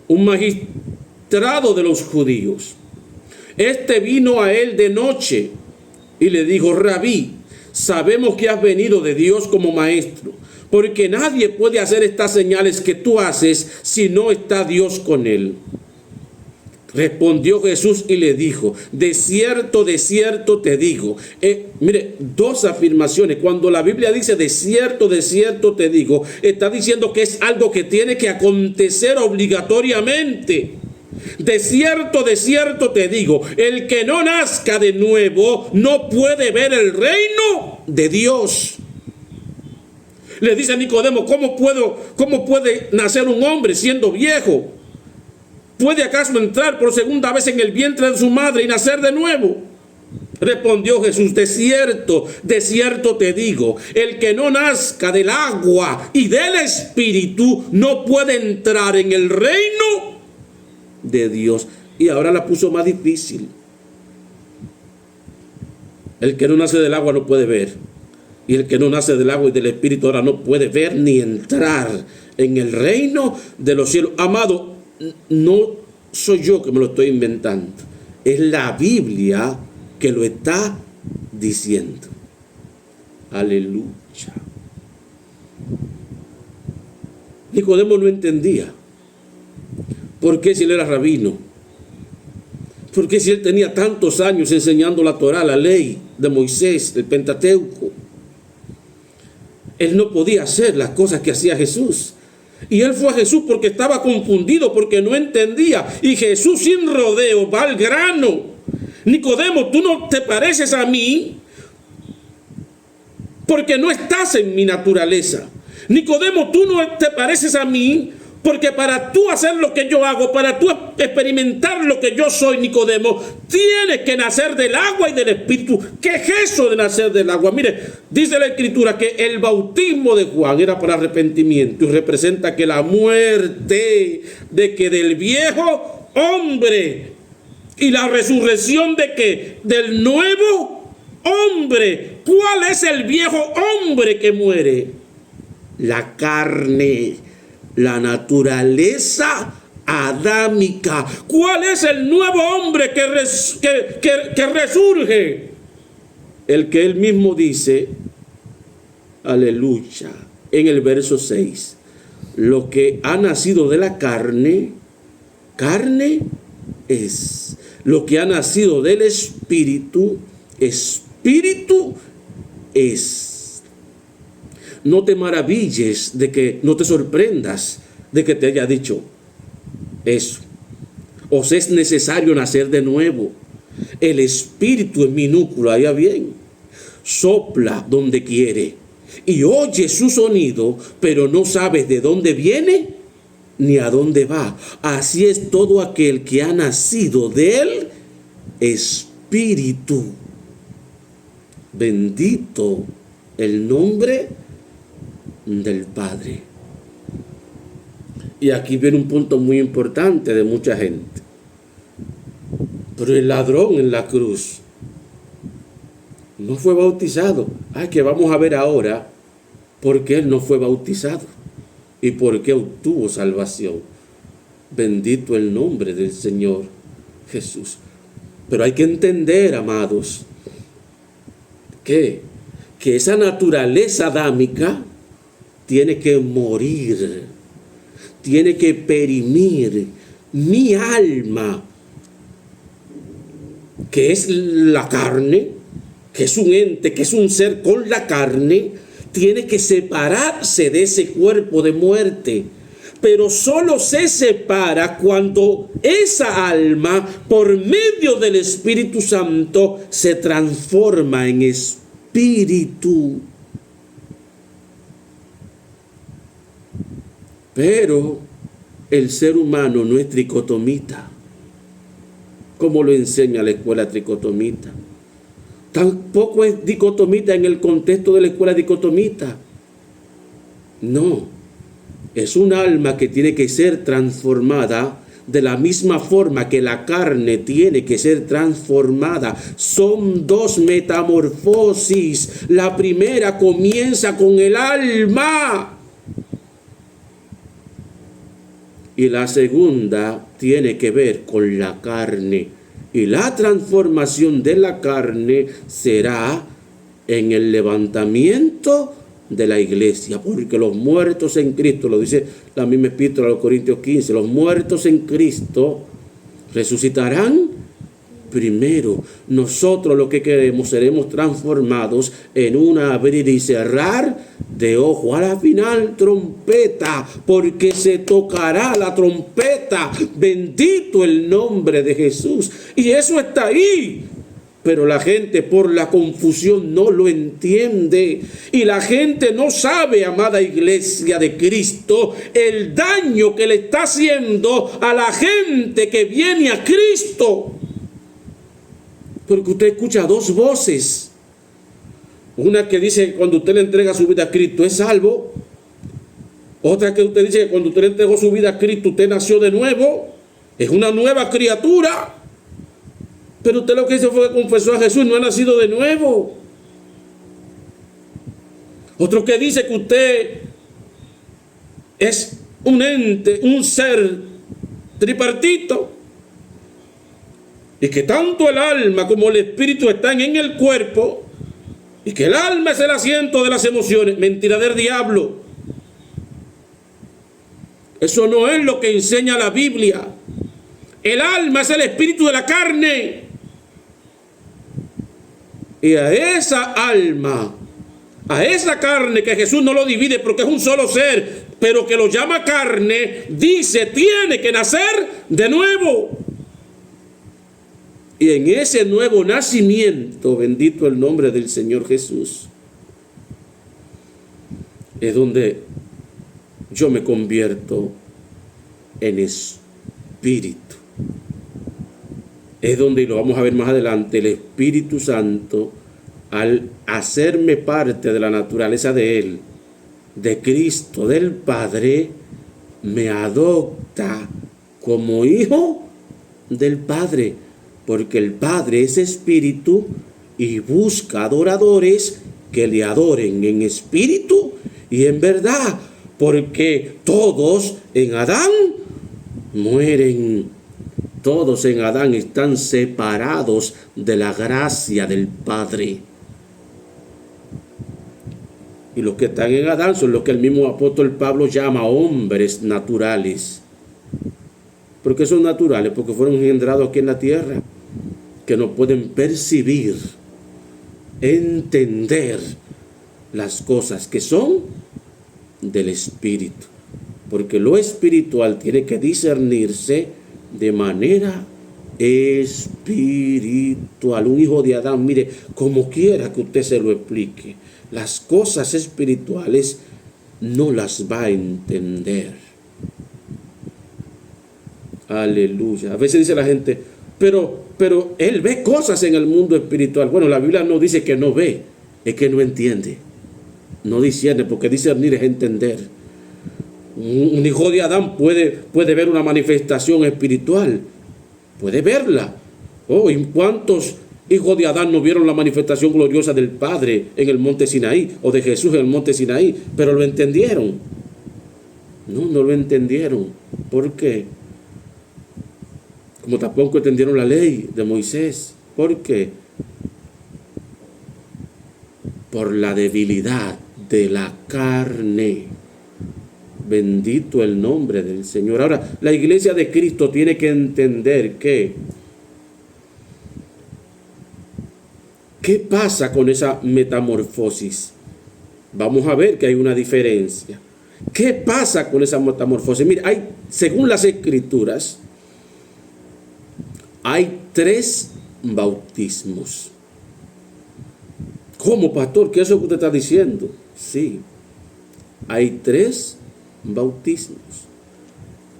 un magistrado de los judíos. Este vino a él de noche y le dijo: Rabí, sabemos que has venido de Dios como maestro, porque nadie puede hacer estas señales que tú haces si no está Dios con él. Respondió Jesús y le dijo: de cierto te digo. Mire, dos afirmaciones. Cuando la Biblia dice de cierto te digo, está diciendo que es algo que tiene que acontecer obligatoriamente. De cierto te digo, el que no nazca de nuevo no puede ver el reino de Dios. Le dice a Nicodemo: ¿cómo puede nacer un hombre siendo viejo? ¿Puede acaso entrar por segunda vez en el vientre de su madre y nacer de nuevo? Respondió Jesús: de cierto te digo, el que no nazca del agua y del Espíritu no puede entrar en el reino de Dios. Y ahora la puso más difícil. El que no nace del agua no puede ver. Y el que no nace del agua y del Espíritu ahora no puede ver ni entrar en el reino de los cielos. Amado, no soy yo que me lo estoy inventando. Es la Biblia que lo está diciendo. Aleluya. Nicodemo no entendía. ¿Por qué si él era rabino? ¿Por qué si él tenía tantos años enseñando la Torá, la ley de Moisés, el Pentateuco? Él no podía hacer las cosas que hacía Jesús. Y él fue a Jesús porque estaba confundido, porque no entendía. Y Jesús sin rodeo va al grano. Nicodemo, tú no te pareces a mí porque no estás en mi naturaleza. Nicodemo, tú no te pareces a mí porque para tú hacer lo que yo hago, para tú experimentar lo que yo soy, Nicodemo, tienes que nacer del agua y del Espíritu. ¿Qué es eso de nacer del agua? Mire, dice la Escritura que el bautismo de Juan era para arrepentimiento y representa que la muerte de que del viejo hombre y la resurrección de que del nuevo hombre. ¿Cuál es el viejo hombre que muere? La carne, la naturaleza adámica. ¿Cuál es el nuevo hombre que resurge? El que él mismo dice, aleluya, en el verso 6. Lo que ha nacido de la carne, carne es. Lo que ha nacido del Espíritu, Espíritu es. No te maravilles de que, no te sorprendas de que te haya dicho eso. Os es necesario nacer de nuevo. El Espíritu en minúscula, allá bien, sopla donde quiere y oye su sonido, pero no sabes de dónde viene ni a dónde va. Así es todo aquel que ha nacido del Espíritu. Bendito el nombre del Padre. Y aquí viene un punto muy importante de mucha gente. Pero el ladrón en la cruz no fue bautizado. Ay, que vamos a ver ahora por qué él no fue bautizado y por qué obtuvo salvación. Bendito el nombre del Señor Jesús. Pero hay que entender, amados, que esa naturaleza adámica tiene que morir, tiene que perimir. Mi alma, que es la carne, que es un ente, que es un ser con la carne, tiene que separarse de ese cuerpo de muerte. Pero solo se separa cuando esa alma, por medio del Espíritu Santo, se transforma en espíritu. Pero el ser humano no es tricotomita, como lo enseña la escuela tricotomita. Tampoco es dicotomita en el contexto de la escuela dicotomita. No, es un alma que tiene que ser transformada de la misma forma que la carne tiene que ser transformada. Son dos metamorfosis. La primera comienza con el alma y la segunda tiene que ver con la carne. Y la transformación de la carne será en el levantamiento de la iglesia, porque los muertos en Cristo, lo dice la misma epístola a los Corintios 15, los muertos en Cristo resucitarán primero. Nosotros lo que queremos, seremos transformados en un abrir y cerrar de ojo. A la final trompeta, porque se tocará la trompeta. Bendito el nombre de Jesús. Y eso está ahí. Pero la gente por la confusión no lo entiende. Y la gente no sabe, amada iglesia de Cristo, el daño que le está haciendo a la gente que viene a Cristo. Porque usted escucha dos voces. Una que dice que cuando usted le entrega su vida a Cristo es salvo. Otra que usted dice que cuando usted le entregó su vida a Cristo usted nació de nuevo. Es una nueva criatura. Pero usted lo que hizo fue que confesó a Jesús, no ha nacido de nuevo. Otro que dice que usted es un ente, un ser tripartito, y que tanto el alma como el espíritu están en el cuerpo, y que el alma es el asiento de las emociones. Mentira del diablo. Eso no es lo que enseña la Biblia. El alma es el espíritu de la carne. Y a esa alma, a esa carne que Jesús no lo divide porque es un solo ser, pero que lo llama carne, dice, tiene que nacer de nuevo. Y en ese nuevo nacimiento, bendito el nombre del Señor Jesús, es donde yo me convierto en espíritu. Es donde, y lo vamos a ver más adelante, el Espíritu Santo, al hacerme parte de la naturaleza de Él, de Cristo, del Padre, me adopta como hijo del Padre, porque el Padre es espíritu y busca adoradores que le adoren en espíritu y en verdad, porque todos en Adán mueren. Todos en Adán están separados de la gracia del Padre. Y los que están en Adán son los que el mismo apóstol Pablo llama hombres naturales. ¿Por qué son naturales? Porque fueron engendrados aquí en la tierra, que no pueden percibir, entender las cosas que son del Espíritu. Porque lo espiritual tiene que discernirse de manera espiritual. Un hijo de Adán, mire, como quiera que usted se lo explique, las cosas espirituales no las va a entender. Aleluya. A veces dice la gente, pero él ve cosas en el mundo espiritual. Bueno, la Biblia no dice que no ve, es que no entiende, no discierne, porque discernir es entender. Un hijo de Adán puede ver una manifestación espiritual, puede verla. Oh, ¿y cuántos hijos de Adán no vieron la manifestación gloriosa del Padre en el monte Sinaí, o de Jesús en el monte Sinaí? Pero lo entendieron. No lo entendieron. ¿Por qué? Como tampoco entendieron la ley de Moisés. ¿Por qué? Por la debilidad de la carne. Bendito el nombre del Señor. Ahora, la iglesia de Cristo tiene que entender que ¿qué pasa con esa metamorfosis? Vamos a ver que hay una diferencia. ¿Qué pasa con esa metamorfosis? Mira, según las Escrituras, hay 3 bautismos. ¿Cómo, pastor? ¿Qué es eso que usted está diciendo? Sí, hay 3 bautismos.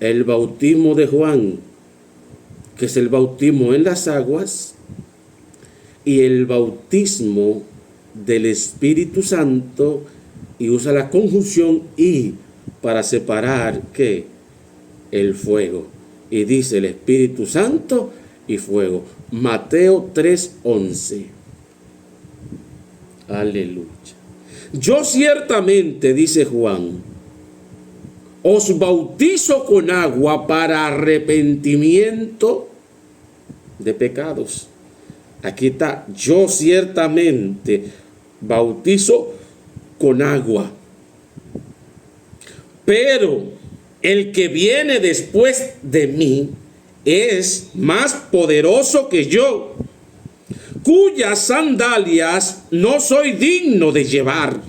El bautismo de Juan, que es el bautismo en las aguas, y el bautismo del Espíritu Santo, y usa la conjunción y para separar ¿qué? El fuego. Y dice el Espíritu Santo y fuego. Mateo 3:11. Aleluya. Yo ciertamente, dice Juan, os bautizo con agua para arrepentimiento de pecados. Aquí está, yo ciertamente bautizo con agua. Pero el que viene después de mí es más poderoso que yo, cuyas sandalias no soy digno de llevar.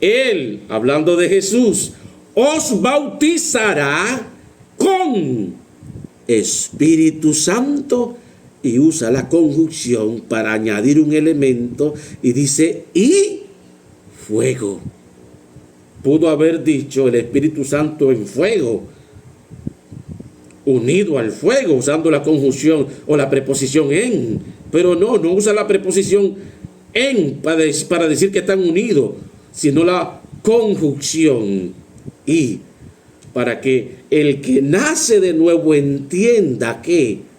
Él, hablando de Jesús, os bautizará con Espíritu Santo, y usa la conjunción para añadir un elemento y dice y fuego. Pudo haber dicho el Espíritu Santo en fuego, unido al fuego, usando la conjunción o la preposición en, pero no usa la preposición en para decir que están unidos, sino la conjunción y, para que el que nace de nuevo entienda que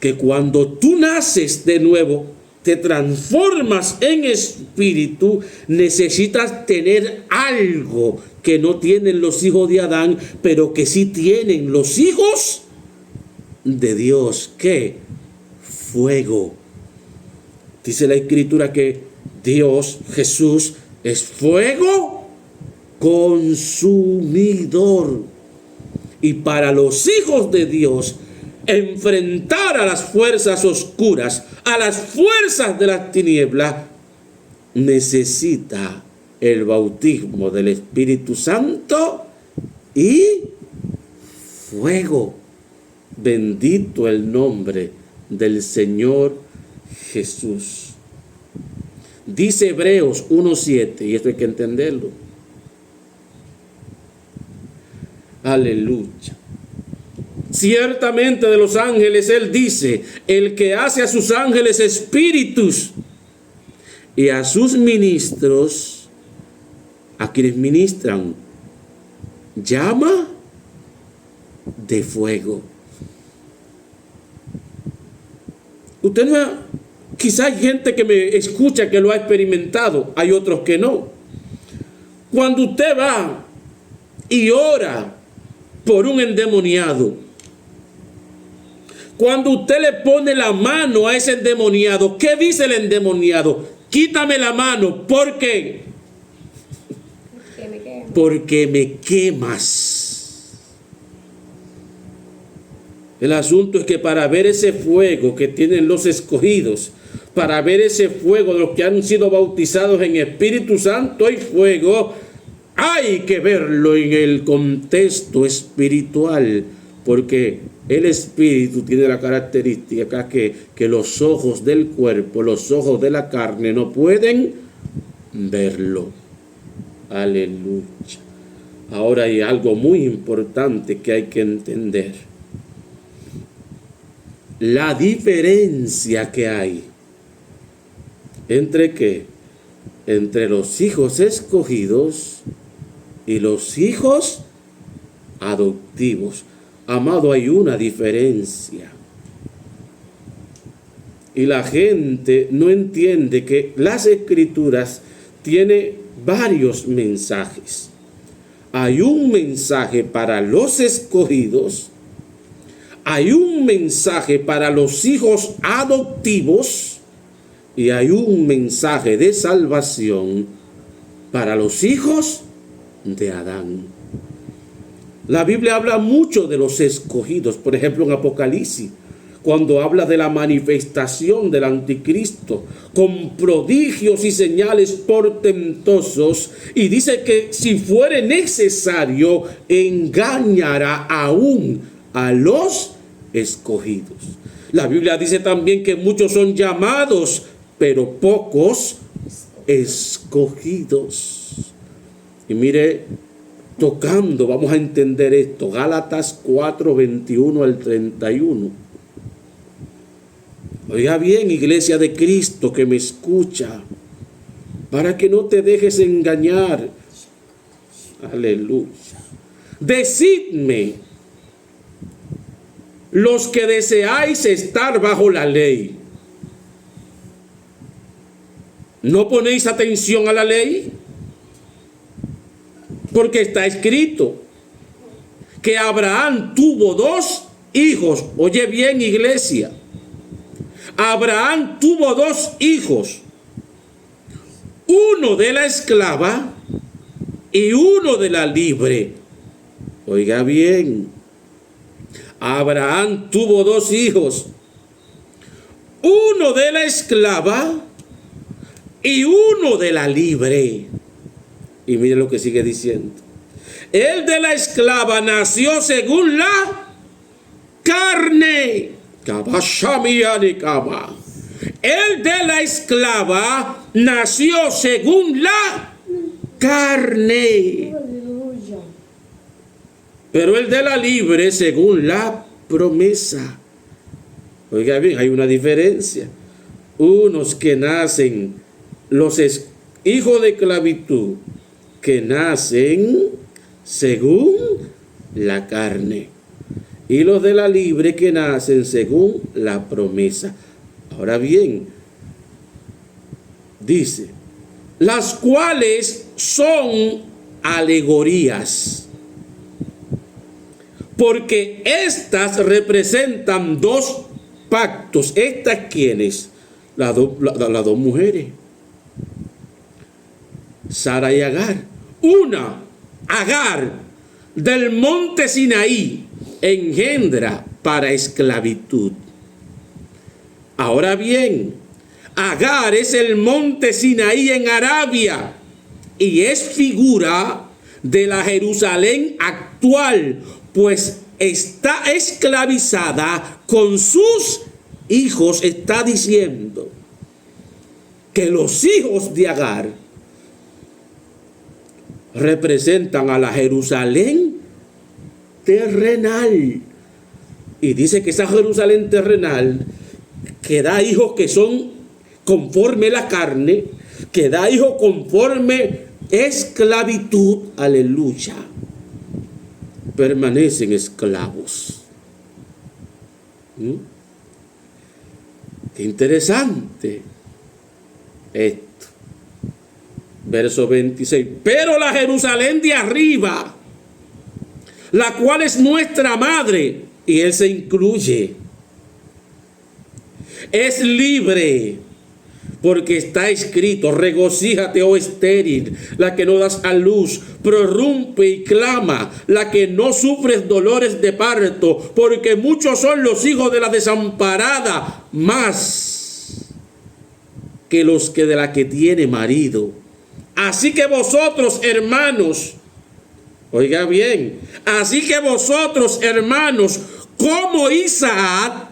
que cuando tú naces de nuevo, te transformas en espíritu, necesitas tener algo que no tienen los hijos de Adán, pero que sí tienen los hijos de Dios. ¿Qué? Fuego. Dice la Escritura que Dios, Jesús, es fuego consumidor. Y para los hijos de Dios, enfrentar a las fuerzas oscuras, a las fuerzas de las tinieblas, necesita el bautismo del Espíritu Santo y fuego. Bendito el nombre del Señor Jesús. Dice Hebreos 1:7, y esto hay que entenderlo. Aleluya. Ciertamente de los ángeles él dice: el que hace a sus ángeles espíritus y a sus ministros, a quienes ministran, llama de fuego. Usted no ha, quizá hay gente que me escucha que lo ha experimentado, hay otros que no. Cuando usted va y ora por un endemoniado, cuando usted le pone la mano a ese endemoniado, ¿qué dice el endemoniado? Quítame la mano. ¿Por qué? Porque me quemas. El asunto es que para ver ese fuego que tienen los escogidos, para ver ese fuego de los que han sido bautizados en Espíritu Santo y fuego, hay que verlo en el contexto espiritual, porque el espíritu tiene la característica que los ojos del cuerpo, los ojos de la carne no pueden verlo. Aleluya. Ahora hay algo muy importante que hay que entender. La diferencia que hay entre ¿qué? Entre los hijos escogidos y los hijos adoptivos. Amado, hay una diferencia. Y la gente no entiende que las Escrituras tienen varios mensajes. Hay un mensaje para los escogidos, hay un mensaje para los hijos adoptivos y hay un mensaje de salvación para los hijos de Adán. La Biblia habla mucho de los escogidos, por ejemplo en Apocalipsis, cuando habla de la manifestación del anticristo con prodigios y señales portentosos, y dice que si fuere necesario engañará aún a los escogidos. La Biblia dice también que muchos son llamados, pero pocos escogidos. Y mire, tocando, vamos a entender esto. Gálatas 4, 21 al 31. Oiga bien, iglesia de Cristo que me escucha, para que no te dejes engañar. Aleluya. Decidme, los que deseáis estar bajo la ley, ¿no ponéis atención a la ley? Porque está escrito que Abraham tuvo 2 hijos. Oye bien, iglesia. Abraham tuvo 2 hijos. Uno de la esclava y uno de la libre. Oiga bien. Abraham tuvo 2 hijos. Uno de la esclava y uno de la libre. Y mire lo que sigue diciendo. El de la esclava nació según la carne. El de la esclava nació según la carne. Pero el de la libre según la promesa. Oiga bien, hay una diferencia. Unos que nacen, los hijos de esclavitud, que nacen según la carne. y los de la libre que nacen según la promesa. Ahora bien, dice, las cuales son alegorías, porque estas representan dos pactos. ¿Estas quiénes? Las dos mujeres, Sara y Agar. Una, Agar, del monte Sinaí, engendra para esclavitud. Ahora bien, Agar es el monte Sinaí en Arabia y es figura de la Jerusalén actual, pues está esclavizada con sus hijos. Está diciendo que los hijos de Agar representan a la Jerusalén terrenal. Y dice que esa Jerusalén terrenal, que da hijos que son conforme la carne, que da hijos conforme esclavitud, aleluya, permanecen esclavos. Qué interesante esto. Verso 26. Pero la Jerusalén de arriba, la cual es nuestra madre, y él se incluye, es libre, porque está escrito: regocíjate, oh estéril, la que no das a luz, prorrumpe y clama, la que no sufres dolores de parto, porque muchos son los hijos de la desamparada, más que los que de la que tiene marido. Así que vosotros, hermanos, oiga bien, así que vosotros, hermanos, como Isaac,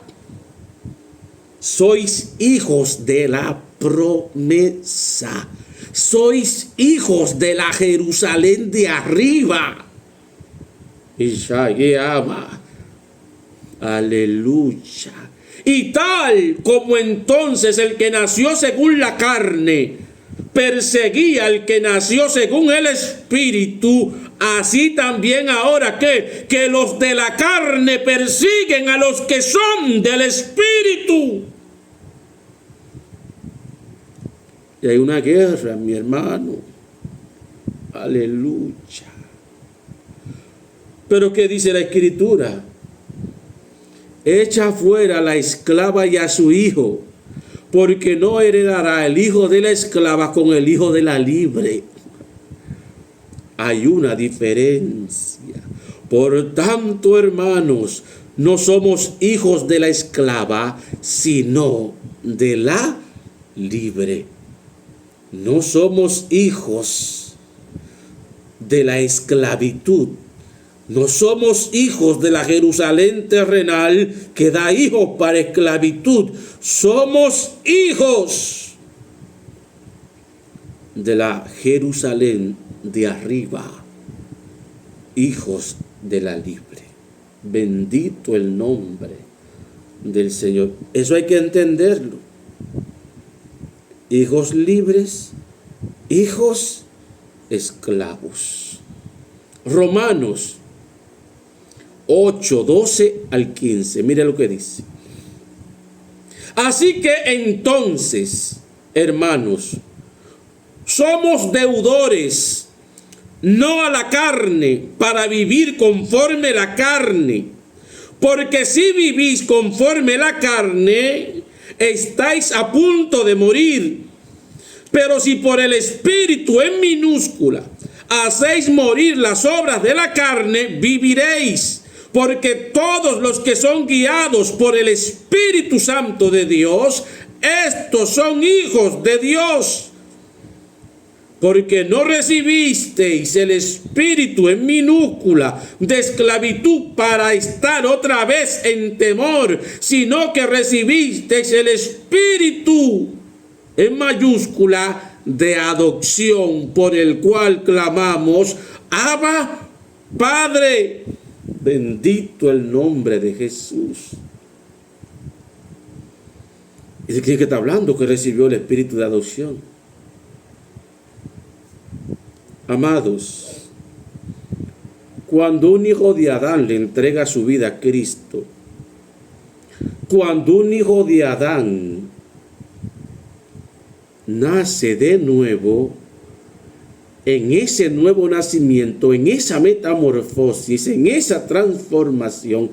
sois hijos de la promesa, sois hijos de la Jerusalén de arriba. Aleluya. Y tal como entonces el que nació según la carne perseguía al que nació según el Espíritu, así también ahora que los de la carne persiguen a los que son del Espíritu. Y hay una guerra, mi hermano. Aleluya. Pero ¿qué dice la Escritura? Echa fuera a la esclava y a su hijo, porque no heredará el hijo de la esclava con el hijo de la libre. Hay una diferencia. Por tanto, hermanos, no somos hijos de la esclava, sino de la libre. No somos hijos de la esclavitud. No somos hijos de la Jerusalén terrenal que da hijos para esclavitud. Somos hijos de la Jerusalén de arriba, hijos de la libre. Bendito el nombre del Señor. Eso hay que entenderlo. Hijos libres, hijos esclavos. Romanos 8, 12 al 15. Mire lo que dice. Así que entonces, hermanos, somos deudores, no a la carne, para vivir conforme la carne. Porque si vivís conforme la carne, estáis a punto de morir. Pero si por el Espíritu, en minúscula, hacéis morir las obras de la carne, viviréis. Porque todos los que son guiados por el Espíritu Santo de Dios, estos son hijos de Dios. Porque no recibisteis el espíritu en minúscula de esclavitud para estar otra vez en temor, sino que recibisteis el espíritu en mayúscula de adopción, por el cual clamamos: Abba, Padre. Bendito el nombre de Jesús. ¿Y de quién que está hablando? Que recibió el espíritu de adopción. Amados, Cuando un hijo de Adán le entrega su vida a Cristo, cuando un hijo de Adán nace de nuevo, en ese nuevo nacimiento, en esa metamorfosis, en esa transformación,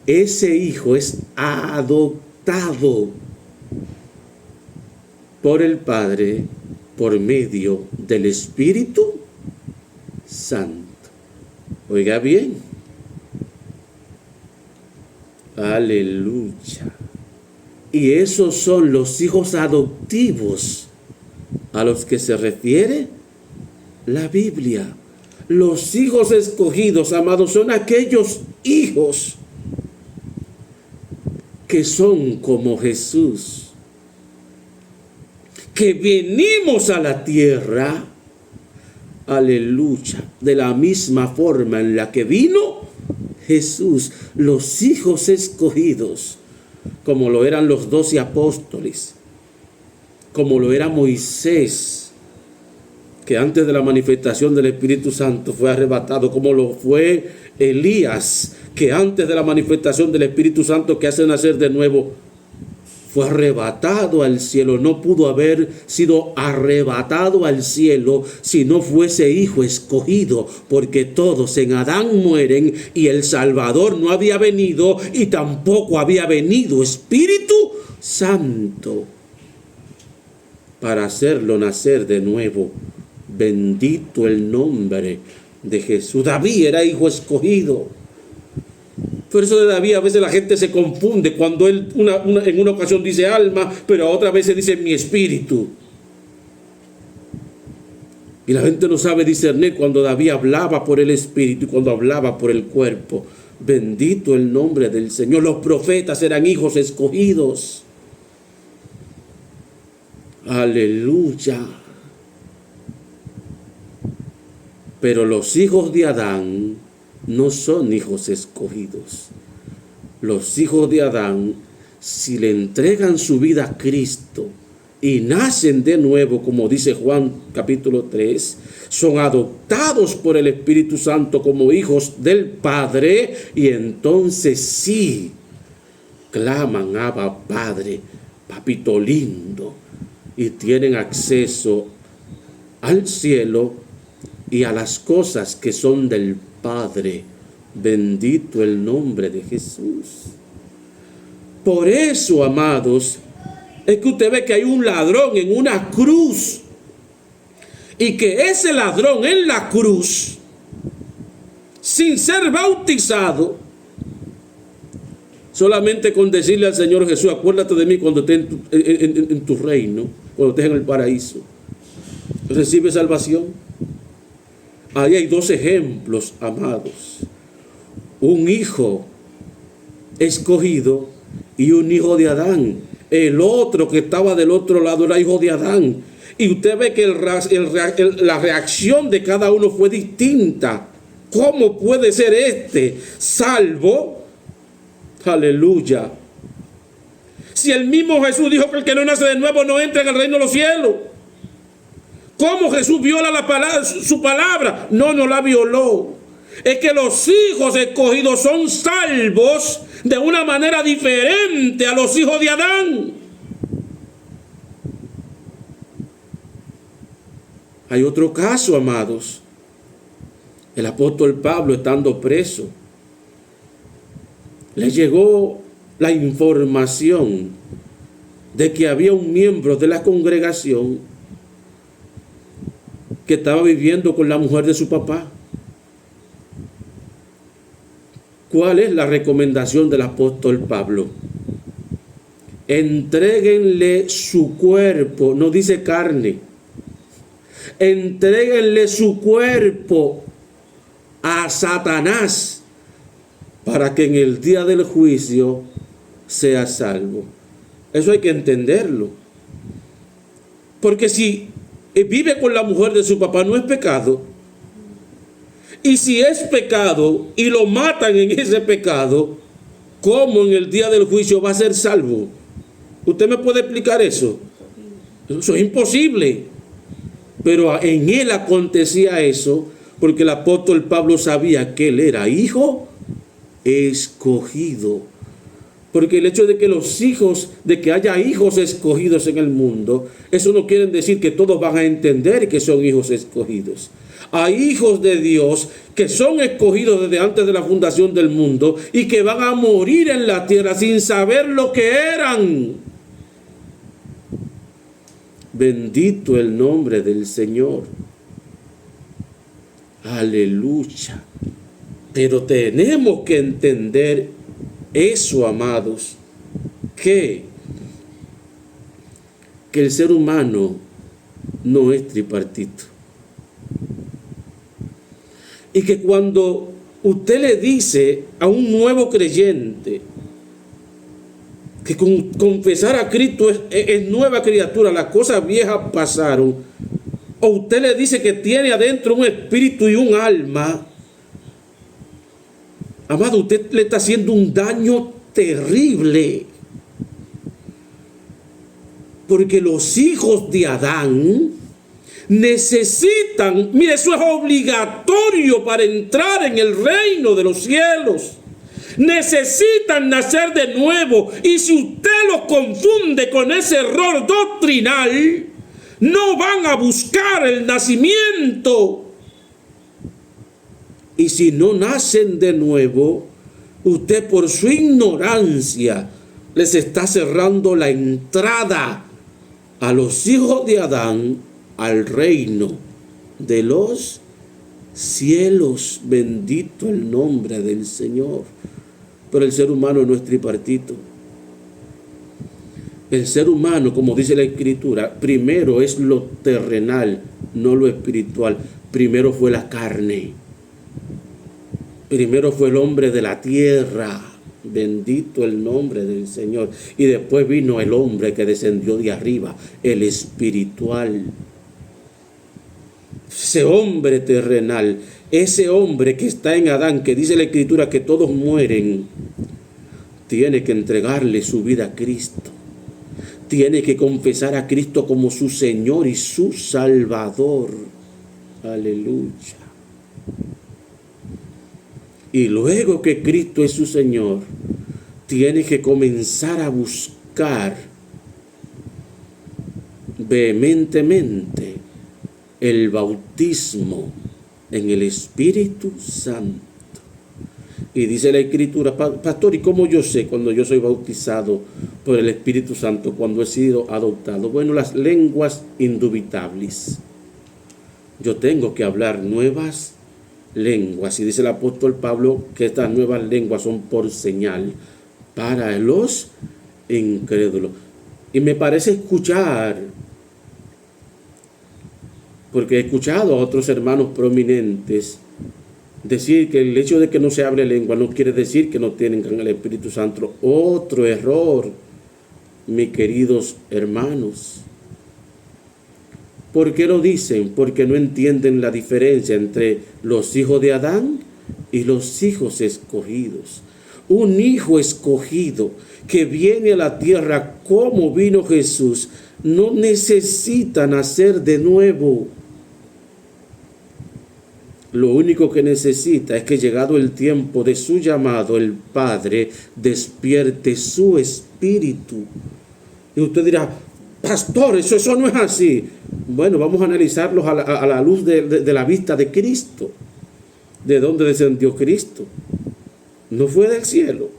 ese hijo es adoptado por el Padre por medio del Espíritu Santo. Oiga bien. Aleluya. Y esos son los hijos adoptivos a los que se refiere la Biblia. Los hijos escogidos, amados, son aquellos hijos que son como Jesús, que venimos a la tierra, aleluya, de la misma forma en la que vino Jesús. Los hijos escogidos, como lo eran los 12 apóstoles, como lo era Moisés, que antes de la manifestación del Espíritu Santo fue arrebatado, como lo fue Elías, que antes de la manifestación del Espíritu Santo que hace nacer de nuevo, fue arrebatado al cielo. No pudo haber sido arrebatado al cielo si no fuese hijo escogido, porque todos en Adán mueren y el Salvador no había venido y tampoco había venido Espíritu Santo para hacerlo nacer de nuevo. Bendito el nombre de Jesús. David era hijo escogido. Por eso de David a veces la gente se confunde cuando él en una ocasión dice alma, pero a otra vez se dice mi espíritu. Y la gente no sabe discernir cuando David hablaba por el espíritu y cuando hablaba por el cuerpo. Bendito el nombre del Señor. Los profetas eran hijos escogidos. Aleluya. Pero los hijos de Adán no son hijos escogidos. Los hijos de Adán, si le entregan su vida a Cristo y nacen de nuevo, como dice Juan capítulo 3, son adoptados por el Espíritu Santo como hijos del Padre, y entonces sí claman: Abba, Padre, papito lindo, y tienen acceso al cielo y a las cosas que son del Padre. Bendito el nombre de Jesús. Por eso, amados, es que usted ve que hay un ladrón en una cruz, y que ese ladrón en la cruz, sin ser bautizado, solamente con decirle al Señor Jesús: acuérdate de mí cuando estés en tu reino, cuando estés en el paraíso, recibe salvación. Ahí hay dos ejemplos, amados: un hijo escogido y un hijo de Adán. El otro que estaba del otro lado era hijo de Adán. Y usted ve que la reacción de cada uno fue distinta. ¿Cómo puede ser este salvo? Aleluya. Si el mismo Jesús dijo que el que no nace de nuevo no entra en el reino de los cielos. ¿Cómo Jesús viola su palabra? No la violó. Es que los hijos escogidos son salvos de una manera diferente a los hijos de Adán. Hay otro caso, amados. El apóstol Pablo, estando preso, le llegó la información de que había un miembro de la congregación que estaba viviendo con la mujer de su papá. ¿Cuál es la recomendación del apóstol Pablo? Entréguenle su cuerpo, no dice carne. Entréguenle su cuerpo a Satanás para que en el día del juicio sea salvo. Eso hay que entenderlo. Porque si vive con la mujer de su papá, no es pecado. Y si es pecado y lo matan en ese pecado, ¿cómo en el día del juicio va a ser salvo? ¿Usted me puede explicar eso? Eso es imposible. Pero en él acontecía eso porque el apóstol Pablo sabía que él era hijo escogido. Porque el hecho de que haya hijos escogidos en el mundo, eso no quiere decir que todos van a entender que son hijos escogidos. Hay hijos de Dios que son escogidos desde antes de la fundación del mundo y que van a morir en la tierra sin saber lo que eran. Bendito el nombre del Señor. Aleluya. Pero tenemos que entender eso, amados, que el ser humano no es tripartito. Y que cuando usted le dice a un nuevo creyente que con confesar a Cristo es nueva criatura, las cosas viejas pasaron, o usted le dice que tiene adentro un espíritu y un alma, amado, usted le está haciendo un daño terrible. Porque los hijos de Adán necesitan, mire, eso es obligatorio para entrar en el reino de los cielos. Necesitan nacer de nuevo. Y si usted los confunde con ese error doctrinal, no van a buscar el nacimiento. Y si no nacen de nuevo, usted por su ignorancia les está cerrando la entrada a los hijos de Adán al reino de los cielos. Bendito el nombre del Señor. Pero el ser humano no es tripartito. El ser humano, como dice la Escritura, primero es lo terrenal, no lo espiritual. Primero fue la carne. Primero fue el hombre de la tierra. Bendito el nombre del Señor. Y después vino el hombre que descendió de arriba, el espiritual. Ese hombre terrenal, ese hombre que está en Adán, que dice la Escritura que todos mueren, tiene que entregarle su vida a Cristo. Tiene que confesar a Cristo como su Señor y su Salvador. Aleluya. Y luego que Cristo es su Señor, tiene que comenzar a buscar vehementemente el bautismo en el Espíritu Santo. Y dice la Escritura, pastor, ¿y cómo yo sé cuando yo soy bautizado por el Espíritu Santo, cuando he sido adoptado? Bueno, las lenguas indubitables. Yo tengo que hablar nuevas lenguas. Y dice el apóstol Pablo que estas nuevas lenguas son por señal para los incrédulos. Y me parece escuchar, porque he escuchado a otros hermanos prominentes decir que el hecho de que no se hable lengua no quiere decir que no tienen el Espíritu Santo. Otro error, mis queridos hermanos. ¿Por qué lo dicen? Porque no entienden la diferencia entre los hijos de Adán y los hijos escogidos. Un hijo escogido que viene a la tierra como vino Jesús no necesita nacer de nuevo. Lo único que necesita es que, llegado el tiempo de su llamado, el Padre despierte su espíritu. Y usted dirá, pastor, eso no es así. Bueno, vamos a analizarlos a la luz de la vista de Cristo. ¿De dónde descendió Cristo? No fue del cielo.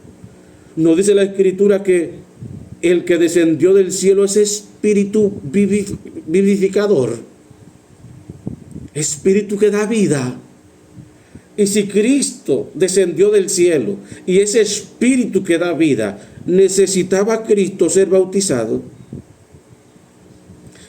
No dice la Escritura que el que descendió del cielo es espíritu vivificador, espíritu que da vida. Y si Cristo descendió del cielo y ese espíritu que da vida, ¿necesitaba Cristo ser bautizado?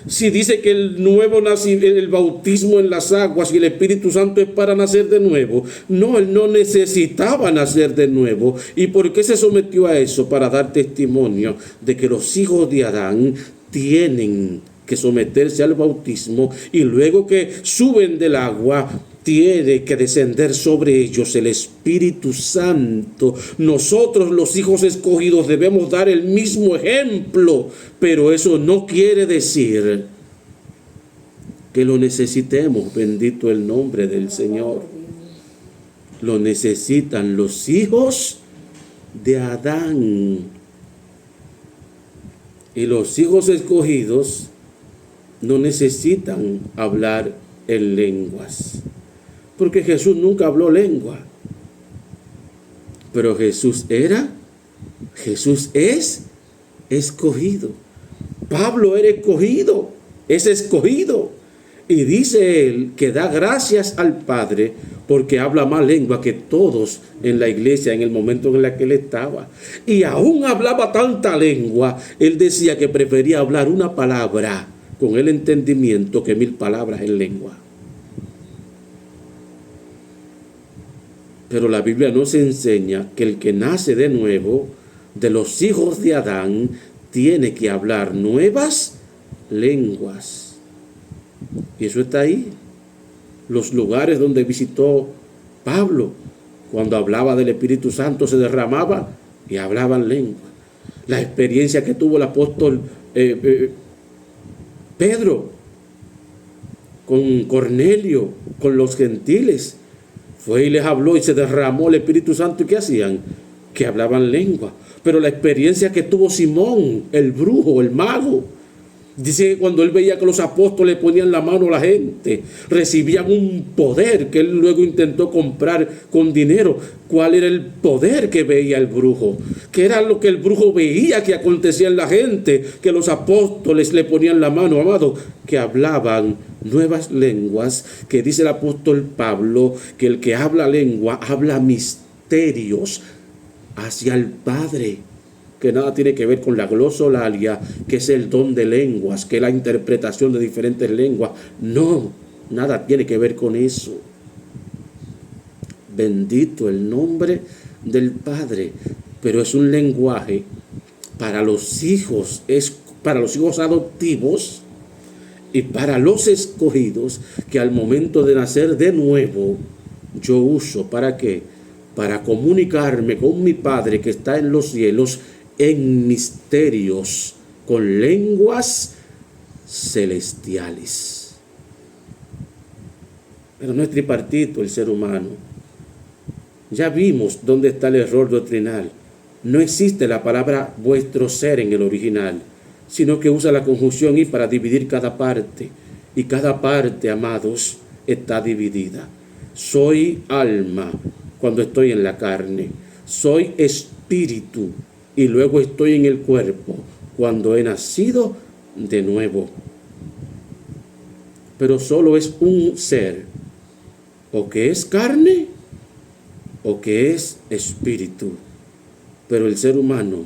Si dice que el bautismo en las aguas y el Espíritu Santo es para nacer de nuevo, no, él no necesitaba nacer de nuevo. ¿Y por qué se sometió a eso? Para dar testimonio de que los hijos de Adán tienen que someterse al bautismo, y luego que suben del agua tiene que descender sobre ellos el Espíritu Santo. Nosotros, los hijos escogidos, debemos dar el mismo ejemplo, pero eso no quiere decir que lo necesitemos. Bendito el nombre del Señor. Lo necesitan los hijos de Adán. Y los hijos escogidos no necesitan hablar en lenguas, porque Jesús nunca habló lengua. Pero Jesús es escogido. Pablo era escogido, es escogido. Y dice él que da gracias al Padre porque habla más lengua que todos en la iglesia en el momento en el que él estaba. Y aún hablaba tanta lengua, él decía que prefería hablar una palabra con el entendimiento que 1000 palabras en lengua. Pero la Biblia nos enseña que el que nace de nuevo, de los hijos de Adán, tiene que hablar nuevas lenguas. Y eso está ahí. Los lugares donde visitó Pablo, cuando hablaba del Espíritu Santo, se derramaba y hablaban lengua. La experiencia que tuvo el apóstol Pedro con Cornelio, con los gentiles, fue y les habló y se derramó el Espíritu Santo. ¿Y qué hacían? Que hablaban lengua. Pero la experiencia que tuvo Simón, el brujo, el mago, dice que cuando él veía que los apóstoles ponían la mano a la gente, recibían un poder que él luego intentó comprar con dinero. ¿Cuál era el poder que veía el brujo? ¿Qué era lo que el brujo veía que acontecía en la gente? Que los apóstoles le ponían la mano, amado, que hablaban nuevas lenguas, que dice el apóstol Pablo, que el que habla lengua, habla misterios hacia el Padre, que nada tiene que ver con la glosolalia, que es el don de lenguas, que es la interpretación de diferentes lenguas. No, nada tiene que ver con eso. Bendito el nombre del Padre. Pero es un lenguaje para los hijos, es para los hijos adoptivos y para los escogidos, que al momento de nacer de nuevo, yo uso, ¿para qué? Para comunicarme con mi Padre que está en los cielos, en misterios, con lenguas celestiales. Pero no es tripartito el ser humano. Ya vimos dónde está el error doctrinal. No existe la palabra vuestro ser en el original, sino que usa la conjunción y para dividir cada parte. Y cada parte, amados, está dividida. Soy alma cuando estoy en la carne. Soy espíritu y luego estoy en el cuerpo cuando he nacido de nuevo. Pero solo es un ser, o que es carne o que es espíritu. Pero el ser humano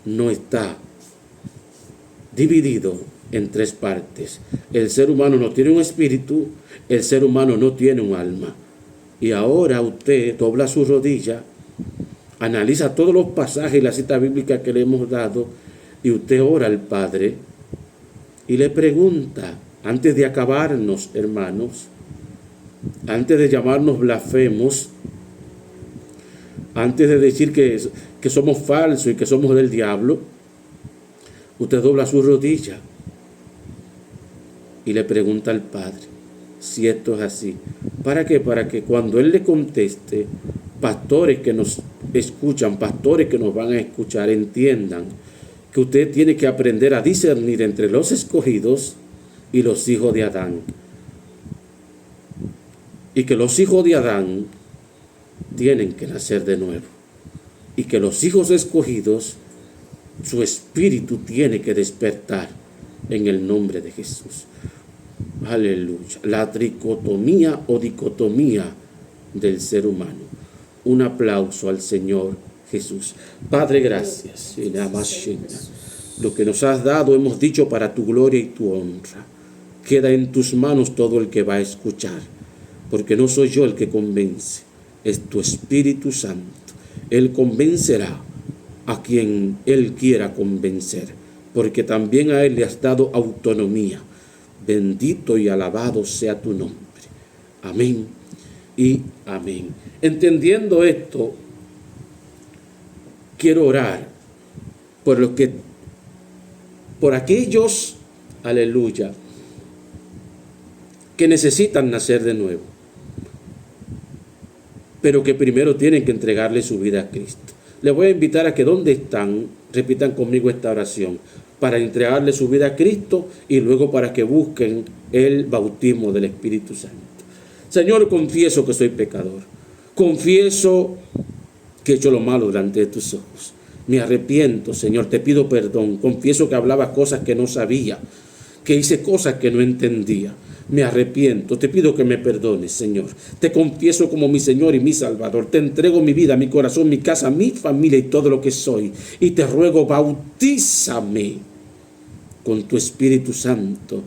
no está dividido en 3 partes. El ser humano no tiene un espíritu, el ser humano no tiene un alma. Y ahora usted dobla su rodilla, analiza todos los pasajes y la cita bíblica que le hemos dado, y usted ora al Padre y le pregunta, antes de acabarnos, hermanos, antes de llamarnos blasfemos, antes de decir que somos falsos y que somos del diablo, usted dobla su rodilla y le pregunta al Padre si esto es así. ¿Para qué? Para que cuando Él le conteste, pastores que nos escuchan, pastores que nos van a escuchar, entiendan que usted tiene que aprender a discernir entre los escogidos y los hijos de Adán. Y que los hijos de Adán tienen que nacer de nuevo. Y que los hijos escogidos, su espíritu tiene que despertar en el nombre de Jesús. Aleluya. La tricotomía o dicotomía del ser humano. Un aplauso al Señor Jesús. Padre, gracias. Lo que nos has dado hemos dicho para tu gloria y tu honra. Queda en tus manos todo el que va a escuchar, porque no soy yo el que convence, es tu Espíritu Santo. Él convencerá a quien Él quiera convencer, porque también a Él le has dado autonomía. Bendito y alabado sea tu nombre. Amén y amén. Entendiendo esto, quiero orar por aquellos, aleluya, que necesitan nacer de nuevo, pero que primero tienen que entregarle su vida a Cristo. Les voy a invitar a que donde están, repitan conmigo esta oración, para entregarle su vida a Cristo y luego para que busquen el bautismo del Espíritu Santo. Señor, confieso que soy pecador. Confieso que he hecho lo malo delante de tus ojos. Me arrepiento, Señor, te pido perdón. Confieso que hablaba cosas que no sabía, que hice cosas que no entendía. Me arrepiento, te pido que me perdones, Señor. Te confieso como mi Señor y mi Salvador. Te entrego mi vida, mi corazón, mi casa, mi familia y todo lo que soy. Y te ruego, bautízame con tu Espíritu Santo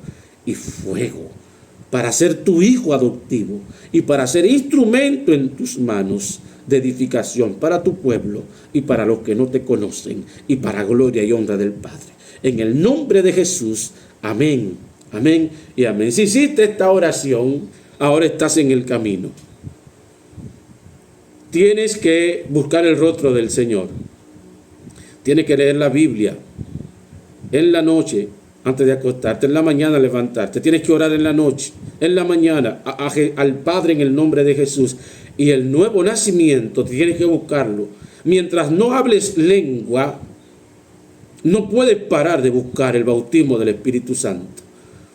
y fuego, para ser tu hijo adoptivo y para ser instrumento en tus manos de edificación para tu pueblo y para los que no te conocen y para gloria y honra del Padre. En el nombre de Jesús, amén, amén y amén. Si hiciste esta oración, ahora estás en el camino. Tienes que buscar el rostro del Señor. Tienes que leer la Biblia en la noche antes de acostarte, en la mañana levantarte. Tienes que orar en la noche, en la mañana al Padre en el nombre de Jesús. Y el nuevo nacimiento tienes que buscarlo. Mientras no hables lengua, no puedes parar de buscar el bautismo del Espíritu Santo,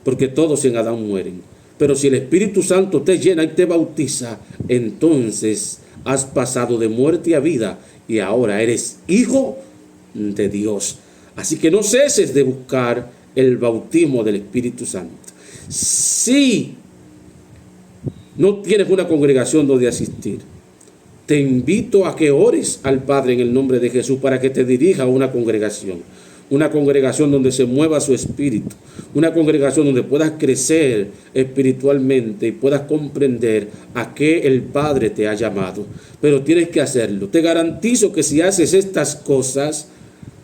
porque todos en Adán mueren. Pero si el Espíritu Santo te llena y te bautiza, entonces has pasado de muerte a vida y ahora eres hijo de Dios. Así que no ceses de buscar el bautismo del Espíritu Santo. Si no tienes una congregación donde asistir, te invito a que ores al Padre en el nombre de Jesús para que te dirija a una congregación donde se mueva su espíritu, una congregación donde puedas crecer espiritualmente y puedas comprender a qué el Padre te ha llamado. Pero tienes que hacerlo. Te garantizo que si haces estas cosas,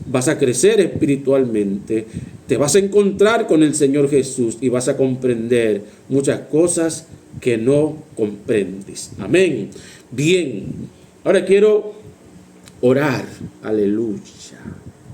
vas a crecer espiritualmente, te vas a encontrar con el Señor Jesús y vas a comprender muchas cosas que no comprendes. Amén. Bien, ahora quiero orar. Aleluya.